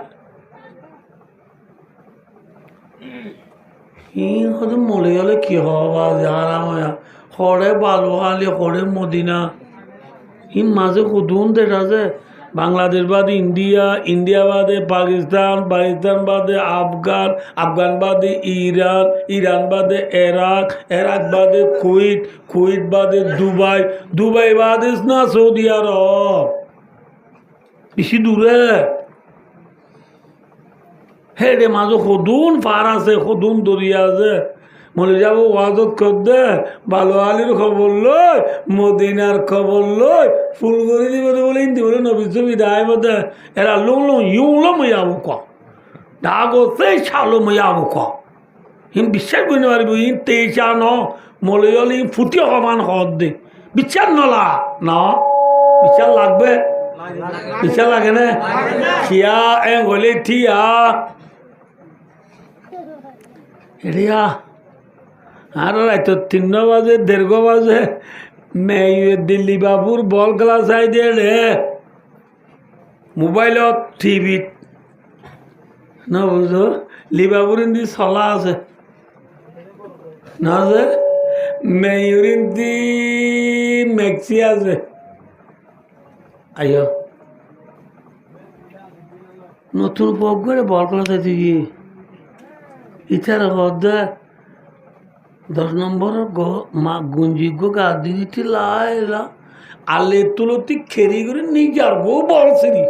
হতে মলে গেলে কি হবা যারা হরে বালুহালি হরে মদিনা মাঝে কুদুন দেশ আছে বাংলাদেশ বাদে ইন্ডিয়া ইন্ডিয়া বাদে পাকিস্তান পাকিস্তান বাদে আফগান আফগান বাদে ইরান ইরান বাদে এরাক এরাক বাদে কুয়েত কুয়েত বাদে দুবাই দুবাই বাদে না সৌদি আরব বেশি দূরে হে রে মাঝে সদুন পার আছে সদুন দরিয়া আছে মনে যাব ওয়াজত কর দে বালুহালির খবর লই মদিনার খবর লই ফুল করে দিবে বলে ইন্দি বলে নবী ছবি দায় বোধে এরা লুংলো ইউলো ময়াবো ক ডাগো সেই ছালো ময়াবো ক হিম বিশ্বাস করে পারবো ইন তেইশা ন মলে হলে ফুটি হবান হদ দে বিচার নলা ন বিচার লাগবে বিচার লাগে না থিয়া হলে থিয়া এরিয়া আর রাইতো 3 বাজে 1:30 বাজে দিল্লী বাবুর বল খেলা চাই দিয়ে রে মোবাইলত টিভিত না বুঝো লিবাবুর ইন্দি চলা আছে না যে মেয়ুর ইন্দি মেক্সি আছে আইয় নতুন পক করে বল খেলা চাই তুই ইটার হদা 10 নম্বর গুঞ্জিগো গা দিদি লাইলা আলে তুলতি খেরি করে নিজার গো বল সিরি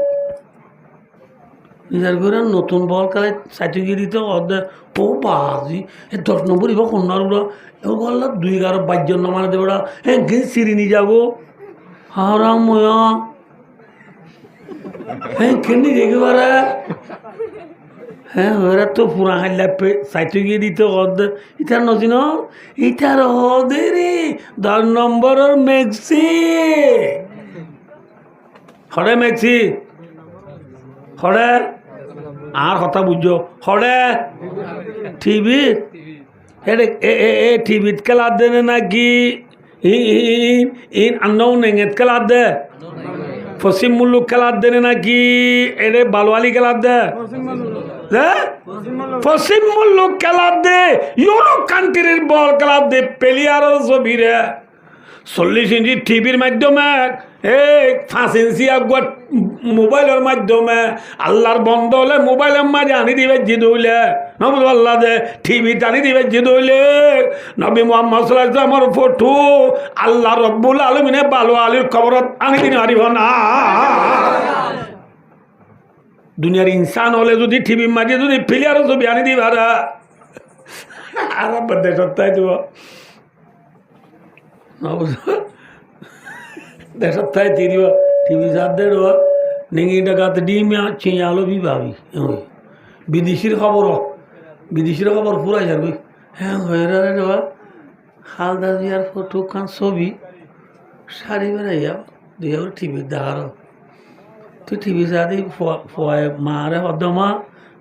নিজার করে নতুন বল খেলায় সার্টিফিকেট অর্ধে ও বাজি 10 নম্বর ইবা কন্যার ওরা ও গল্লা 2-11 বাইজন নামানে দেবে ওরা হ্যাঁ গে সিরি নিয়ে যাবো হারাম ময়া হ্যাঁ কেন্দ্রি দেখে পারা হ্যাঁ ওরা তো পুরা হাইলা সাইতে গিয়ে দিতে ইটার নজিন ইটার হদে রে 10 নম্বরের মেক্সি হরে মেক্সি হরে আর কথা বুঝছো হরে টিভি টিভিত খেলা দেন নাকি ইন আন্নাও নেঙেত খেলা দে পশ্চিম মুল্লুক খেলার দেনে নাকি এরে বালওয়ালি খেলার দে পশ্চিম মুল্লুক খেলার দে ইউরোপ কান্ট্রির বল খেলার দে প্লেয়ারের ছবিরে 40 ইঞ্চি টিভির মাধ্যমে 5 ইঞ্চি আগুয়া মোবাইলের মাধ্যমে আল্লাহর বন্ধ হলে মোবাইলের মাঝে আনি দিবে জিদ হইলে নবুল আল্লাহ দে টিভি টানি দিবে জিদ হইলে নবী মুহাম্মদ সাল্লাল্লাহু আলাইহি ওয়াসাল্লামের ফটো আল্লাহ রব্বুল আলামিনে বালো আলীর খবরত আনি দিন হারিব না দুনিয়ার ইনসান হলে যদি টিভির মাঝে যদি প্লেয়ারের ছবি আনি দিবে আর দেশ সপ্তাহে দিব দেশের তাই তিরিব টিভি সাত দেড় নেঙি ডাকাত ডিমিয়া চিয়ালো বি ভাবি বিদেশির খবর পুরা যার বই হ্যাঁ হয়ে রে হালদা দিয়ার ফটো খান ছবি শাড়ি বেড়াইয়া দিয়ে টিভি দেখার তুই টিভি সাদি ফয় মারে হদ্দ মা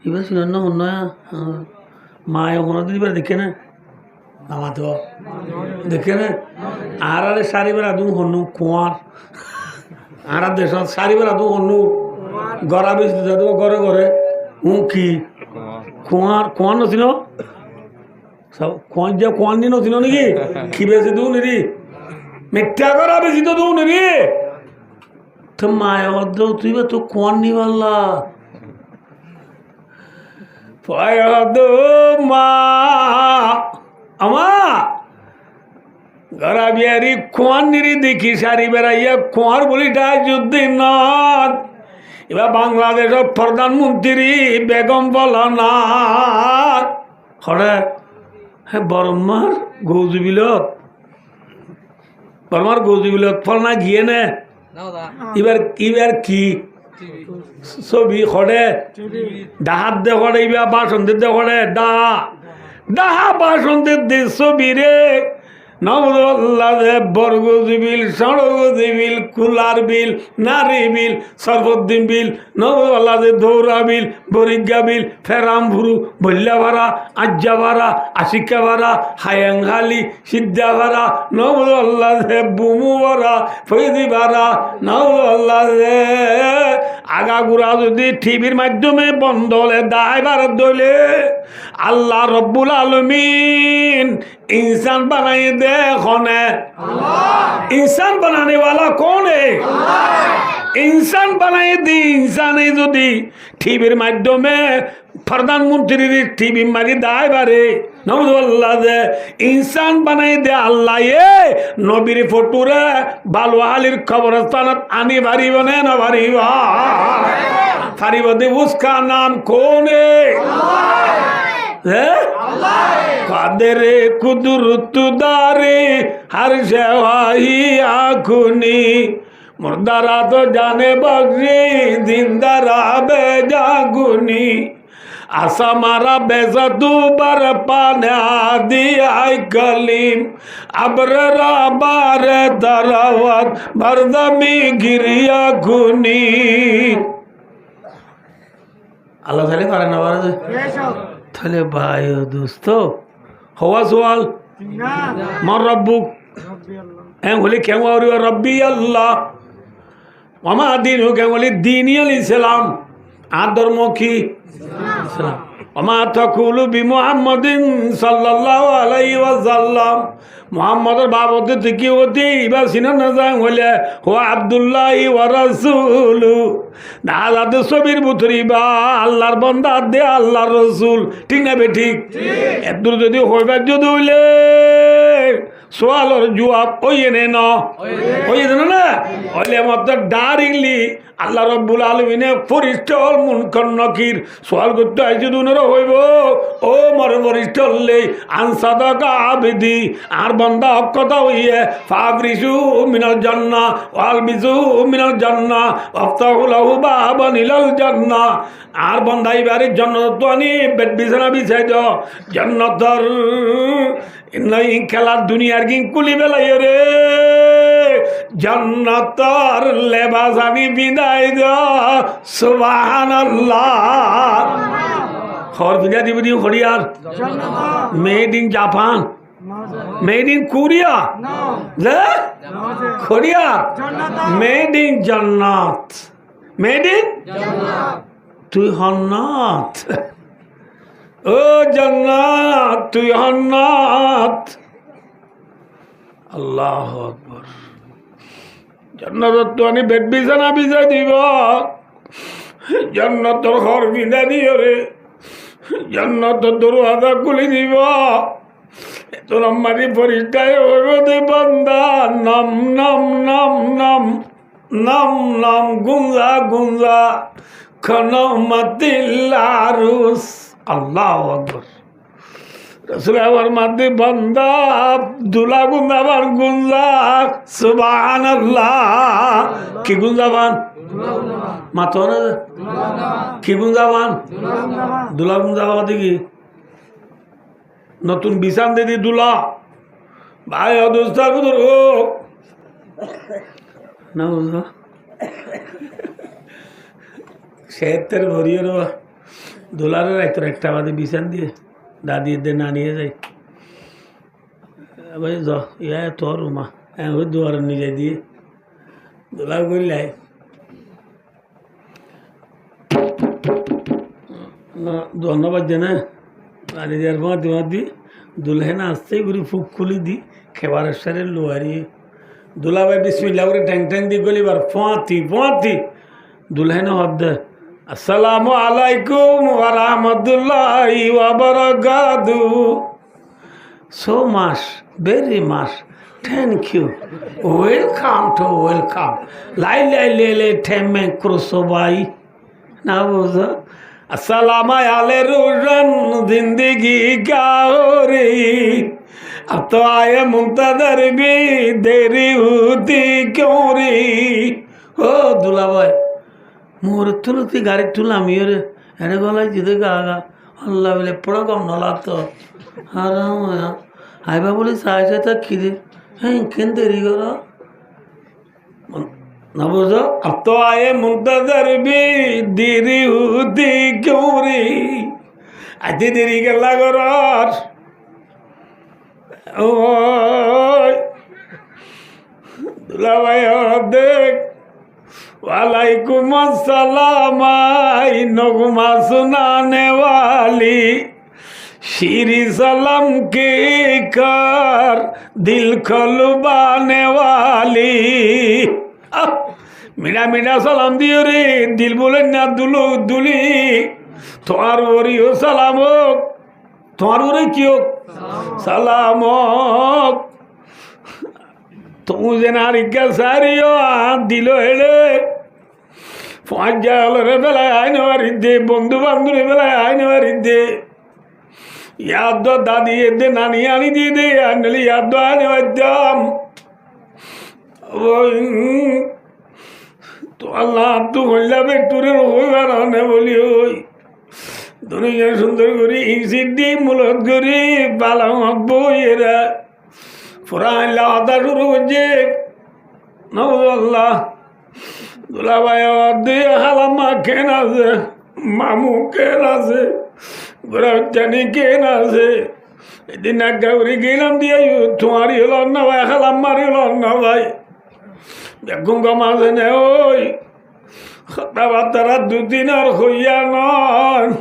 এবার শুনেন না অন্য মায়ে কোনো দিন এবার দেখে না আমার তো দেখে না আর শাড়ি বেড়া দু হনু কুয়ার আর দেশ শাড়ি বেড়া দু হনু গড়া বেশি দেবো ঘরে ঘরে কি কুয়ার নছিল সব কুয়ার যে কুয়ার দিন নছিল নাকি কি বেশি দু নিরি মিথ্যা করা বেশি তো দু নিরি তো মায় অদ্র তুই তো কুয়ার নি পারলা মা আমা গড়া বিহারি কুয়ার নিরি দেখি সারি বেড়াইয়া কুয়ার বলিটা যুদ্ধের নদ এবার বাংলাদেশের প্রধানমন্ত্রী বেগম বলা না হরে হ্যাঁ বর্মার গৌজবিলত ফল না গিয়ে নে এবার কি ছবি খড়ে ডাহাত দে খড়ে এবার বাসন্তের দে খড়ে ডাহা বাসন্তের দে ছবি রে বর্গ বিল সড়ক বিল কুলার বিল নারী বিল সর্বদ্দিন বিল নবদে দৌড়া বিল বরিজ্ঞা বিল ফেরাম ভুরু বল্লা ভাড়া আজ্জা ভাড়া আশিকা ভাড়া হায়াংহালি সিদ্ধা ভাড়া নবদে বুমু ভাড়া ফৈদি ভাড়া নবদে আগাগুড়া যদি টিভির মাধ্যমে বন্ধ হলে দায় ভারত দলে আল্লাহ রব্বুল আলমিন इंसान बनाए दे कौन है इंसान बनाने वाला कौन है इंसान बनाए दी इंसान जो दी टीवीर माध्यमे प्रधानमंत्री टीवी मारी दाय बारे नवदुल्लाह दे इंसान बनाए दे अल्लाह ये नबीर फोटो रे बालवालिर कब्रस्तान आनी भारी बने ना भारी भारी बदे उसका नाम कौन है कादर कुदरत दारे हर शवाही आखुनी मुर्दारा तो जाने बग्री जिंदारा बेजागुनी आशा मारा बेजा तू बर पाने आदि आई कलीम अबररा बार दरावत बरदमी गिरिया गुनी अल्लाह ताले पारे ना बारे তাহলে ভাই দোস্ত হওয়া সোয়াল মার রব্বুক হ্যাঁ বলি কেন রব্বি আল্লাহ মামা দিন হোক বলি দিনই আল ইসলাম আর ধর্ম কি ইসলাম মামা তকুলু বি মুহাম্মাদিন সাল্লাল্লাহু আলাইহি ওয়াসাল্লাম মুহাম্মাদের বাবতে থেকে হতে এবার সিনা না যান হলে ও আব্দুল্লাহি ওয়া রাসূলু দাদাতে ছবির বুতরি বা আল্লাহর বান্দা দে আল্লাহর রাসূল ঠিক না বে ঠিক এত যদি হইবা যদি হইলে সোয়ালের জবাব ওই এনে না ওই এনে না হইলে মত ডাইরেক্টলি আল্লাহ রব্বুল আলমিনে ফরিস্টল মুনকার নকির সোয়াল করতে আইছে দুনেরও হইব ও মর ফরিস্টলে আনসাদাকা আবেদি আর বান্দা হক কথা হইয়ে ফাবরিসু মিনাল জান্নাহ ওয়ালবিসু মিনাল জান্নাহ ওয়াফতাহু লাহু বাবান ইলাল জান্নাহ আর বান্দা এবারে জান্নাত তো আনি বেড বিছানা বিছাই দাও জান্নাতর নাই খেলার দুনিয়ার গিং কুলি বেলাই রে জান্নাতর লেবাস আমি বিদায় দাও সুবহানাল্লাহ খর বিদায় দিব দিও খড়িয়ার made in Japan made in Korea Korea made in জান্নাত মেড ইন তুই হন্নাত ও জান্নাত তুই হন্নাত আল্লাহু আকবার জান্নাত তো আমি বেড বিছানা বিছাই দিব জান্নাতর ঘর বিদা দিও রে জান্নাতর দরওয়াজা খুলে দিব তোর আমারি ফরিস্তায় ওরে বান্দা নাম নাম নাম নাম নাম নাম গুঞ্জা গুঞ্জা খনমতিল আরুস আল্লাহু আকবার রাসূল আমার মাঝে বান্দা দুলা গুঞ্জাবান গুঞ্জা সুবহানাল্লাহ কি গুঞ্জাবান মাতো না কি গুঞ্জাবান দুলা গুঞ্জাবান দেখি নতুন বিছান দিদি দুলা ভাই অদস্তার ভিতর ও না বুঝলো সেহের ভরিয়ে দোলারের রাইতর একটা বাদে বিছান দিয়ে দাদি দে না নিয়ে যাই ভাই য ইয়া তোর রুমা হ্যাঁ ওই দুয়ার নিয়ে দিয়ে দোলা করলে ধন্যবাদ জানা পানি দেওয়ার মাদি দুলহেনা আসতেই ঘুরি ফুক খুলি দি খেবারের সারে লোহারি দুলা ভাই বিসমিল্লাহ করে ট্যাং ট্যাং দিয়ে গলিবার ফোঁয়াতি দুলহেনা হদ আসসালামু আলাইকুম ওয়া রাহমাতুল্লাহি ওয়া বারাকাতুহু so much very much thank you welcome to welcome লাই লে ঠেমে ক্রোসো ভাই না বুঝো अस्सलाम आले रोशन जिंदगी क्या हो रही अब तो आए मुंतजर भी देरी होती क्यों रही ओ दुला भाई मोर तुलती गाड़ी तुला मेरे एने गला जिदे गागा अल्लाह बोले पड़ा कम नला तो आराम है आइबा बोले साइज तक खिदे हैं किन देरी करो ना बुझो अब तो आए मुंतजर भी देरी होती क्यों रे आज देरी कर लगो रार दुला भाई और देख वालेकुम अस्सलाम आई नगमा सुनाने वाली शीरी सलाम के कर दिल खलुबाने वाली मीठा मीठा सलाम दियो रे दिल बोले ना दुलो दुली तुम्हार ओरी हो सलाम हो तुम्हार ओरी क्यों सलाम हो तुम जेनारी का सारी हो दिलो हेले पाँच जाल रे बेला आने वाली दे बंधु बांधु रे बेला आने वाली दे याद दो दादी ये दे नानी आनी दी दे अंडली याद दो आने वाली दाम वो तो अल्लाह तू हल्ला पे टूरे होगा रहने बोली होई दुनिया सुंदर करी इंसिडी मुलत करी बाला हब्बो ये रे फुरान लादा शुरू हो जे नवद अल्लाह दुला भाई वादे हलामा केना से मामू केना से गुरवचनी केना से दिन गौरी गिलम दिया यू तुम्हारी हलो ना भाई हलामारी हलो ना भाई बेगुंगा मासे ने ओय खता बातरा दुदिन और खोया नॉन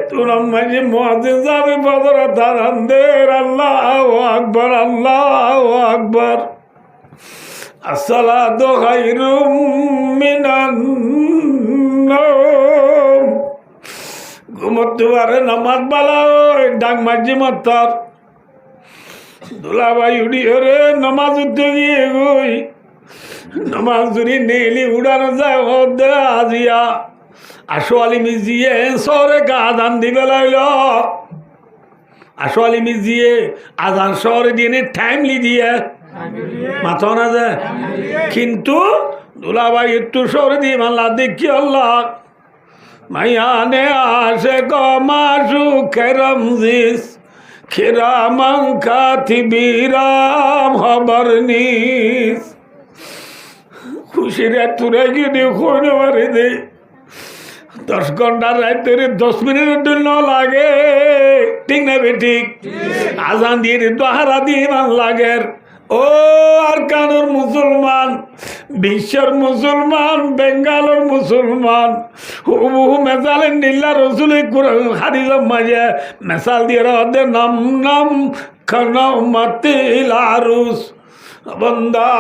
तू नम्मजी मुआजिन साबी बदरा धरंदेर अल्लाहु अकबर अस्सलातु खैरुम मिनन नौम घुमत दुआरे नमाज बाला डांग मजी मतर दुला भाई उड़ी रे नमाज उठे गई নামাজ যদি নেলি উড়ানো যায় হদ্দে আজিয়া আসোয়ালি মিজিয়ে শহরে আজান দিবে লাইল আসোয়ালি মিজিয়ে আজান শহরে দিয়ে টাইমলি দিয়ে মাথা না যায় কিন্তু দুলাভাই একটু শহরে দিয়ে মাল্লা দেখি আল্লাহ মাইয়ানে আসে কমাশু খেরমজিস খিরামাং কাতিবিরাম হবরনিস খুশির তুরে গিয়ে দেখো মারি দে 10 ঘন্টার রাত্রে 10 মিনিটের জন্য লাগে ঠিক না ঠিক আজান দিয়ে দোহারা দিয়ে মান লাগে ও আর কানোর মুসলমান বিশ্বের মুসলমান বেঙ্গালোর মুসলমান হুবহু মেসালের নীলা রসুলের হাদিস মাঝে মেসাল দিয়ে রহদের নাম নাম খানামাতিল আরুস বন্দা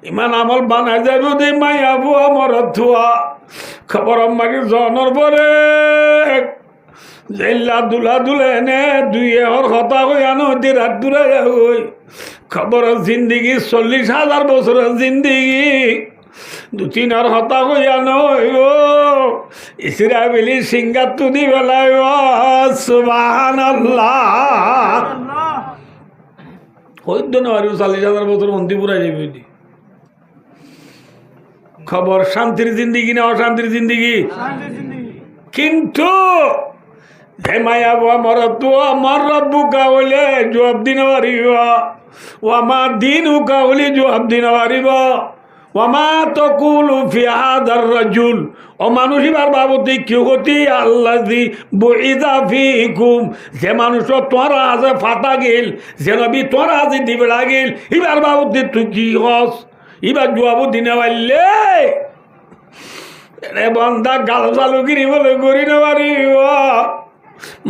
ইমান আমল বানায় যাবে দে মাইয়া বুয়া মরথুয়া খবর আমাকে জনর পরে জেলা দুলা দুলে নে দুই এর হতা হই আনো রাত দূরে হই খবর জিন্দিগি 40,000 বছরের জিন্দিগি 2-3 আর হতা হই আনো ও ইসরায়েলি সিঙ্গার তুদি বেলায় সুবহানাল্লাহ হইত না আর 40,000 বছর মন্দিপুরা যাবে খবর শান্তির জিন্দিগি না অশান্তির জিন্দিগি কিন্তু হে মায়া মর তো আমার রব্বু কাউলে জবাব দিন পারিব ও আমার দিন কাউলি জবাব দিন পারিব ওমা তকুলু ফি হাদার রাজুল ও মানুষ ইবার বাবতি কি হতি আল্লাযী বুইদা ফিকুম যে মানুষ তোরা আছে ফাটা গেল যে নবী তোরা আছে দিবড়া গেল ইবার বাবতি তুই কি হস ইবার জবাব দিনে পারলে রে বন্দা গাল চালু গিরি বলে গড়ি না পারিব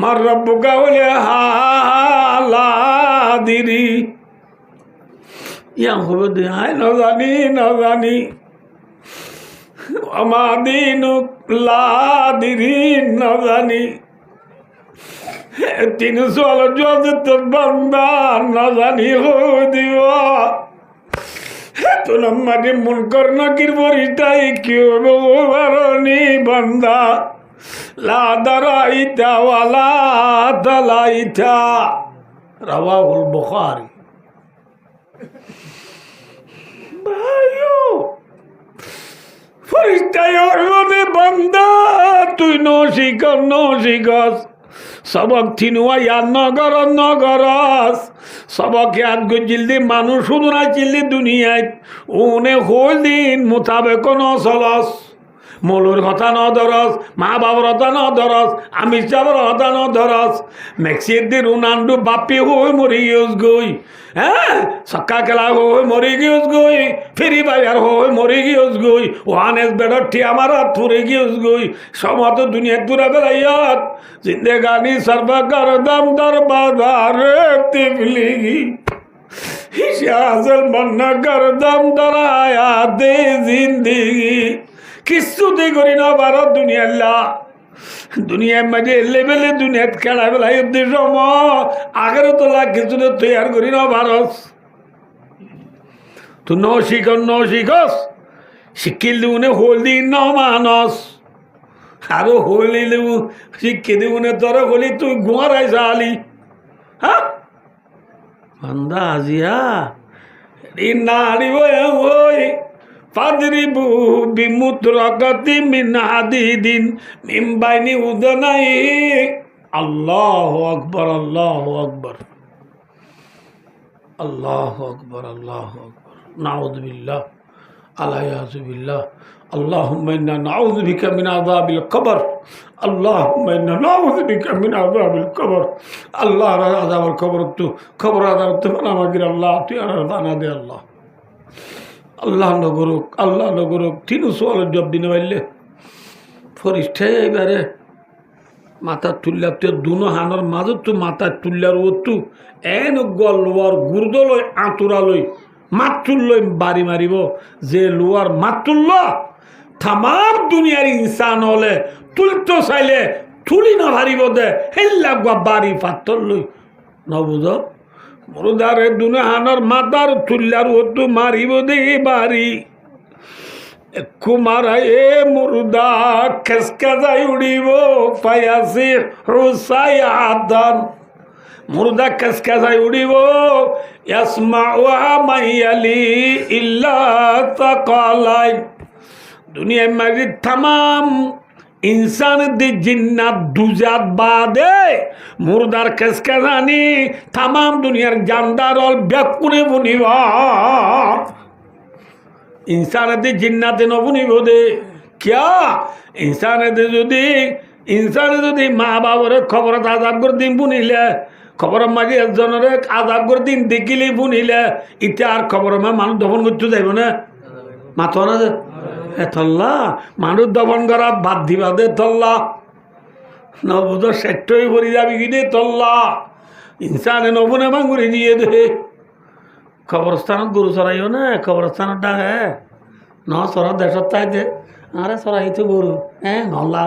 মার রব্বুকা বলে হালাদিরি ইয়া হবে দে আয় না জানি আমাদিনু লাদিরি না জানি 300 জজত বান্দা না জানি হয়ে দিব তো নম্বরে মন করনা কির বরিটাই কেউ বারণি বান্দা লা দারাইতা ওয়ালা দালাইতা রাওয়াহুল বুখারী ভাইও ফরিস্তায় ওরে বান্দা তুই নসিকস সবক থিনুয়া ইয়ার নগরস সবক ইয়াদ গজিলদি মানুষ শুধু না চিল্লি দুনিয়ায় উনে হল দিন মোতাবেক নচলস মৌলুর কথা ন ধরস মা বাবার কথা ন ধরস আমি চাবর কথা ন ধরস মেক্সির দি রুনান্ডু বাপি হয়ে মরি গিয়েছ গই হ্যাঁ সক্কা খেলা হয়ে মরি গিয়েছ গই ফেরি বাজার হয়ে মরি গিয়েছ গই ওয়ানেস বেড়র ঠি আমার হাত ফুরে গিয়েছ গই সমত দুনিয়া দূরে বেড়াইয়াত জিন্দেগানি সর্বকার দাম দর বাজার তিবলিগি হিসাজল মন্না কর দাম দরায়া দে জিন্দিগি কিচ্ছুতে করি না ভারত দুনিয়ার মাঝে লেভেলে দুনিয়াত খেলা বেলা উদ্দেশ্য আগেরও তো লাগ কিছু তৈয়ার করি না ভারত তুই শিখস শিক্ষিল দিবনে হল দিন ন মানস আরো হলি দেবু শিক্ষি দিবনে তোর হলি তুই গুয়ারাই চালি হ্যাঁ বান্দা আজিয়া না হারিব ওই ফাদরিবু বিমুতরাকাতি মিন হাদিদিন মিন বাইনি উদনাই আল্লাহু আকবার আল্লাহু আকবার আল্লাহু আকবার আল্লাহু আকবার নাউযু বিল্লাহ আলাইয়াযু বিল্লাহ আল্লাহুম্মা ইন্না নাউযু বিকা মিন আযাবিল কবর আল্লাহুম্মা ইন্না নাউযু বিকা মিন আযাবিল কবর আল্লাহ আযাবিল কবর তো কবর আযাব তো আমাদের আল্লাহ তুই আর বানা দে আল্লাহ আল্লাহ নগরক 300 জব দিনে পারলে ফরিষ্ঠায় এবারে মাথা তুললা তো দুনো হানার মাজত তো মাথা তুললার ও তো এন গল লোয়ার গুরদলই আঁতুরালই মাত তুললই বাড়ি মারিব যে লোয়ার মাত তুলল তামাম দুনিয়ার ইনসান হলে তুলতে চাইলে তুলি না হারিব দে হেল্লা বাড়ি পাত্তর লই নবুঝ মুরদারে দুনাহানোর মাতার তুল্লার হতু মারিব দে বাড়ি কুমারা এ মুরদা খেসকা যাই উড়িব পায়াসি রুসাই আদান মুরদা খেসকা যাই উড়িব ইয়াসমাউহা মাইয়ালি ইল্লা তাকালাই দুনিয়ায় মারি তামাম ইনসান দি জিন্নাত দুজাত বাদে মুরদার খেসকা জানি তামাম দুনিয়ার জানদার অল ব্যাকুনে বুনিবা इंसानते जिन्नाते नबुनिब दे क्या इंसानते যদি মা বাবরে খবর আজাব করে দিন বুনিলে খবর মাঝে একজনের আজাব করে দিন দেখিলে বুনিলে ইতে আর খবর মানুষ দফন করতে যাইব না মাথো না যে থল্লা মানুষ দফন করা বাদ দিবা দে থল্লা নবুদ সেটই ভরি যাবি কি দে থল্লা ইনসানে নবুনে মাঙ্গুরি দিয়ে দে কবরস্থানত গরু চৰাইও না কবরস্থানত ডাকে ন চৰা দেশত তাই দে আরে চৰাইতো গরু নল্লা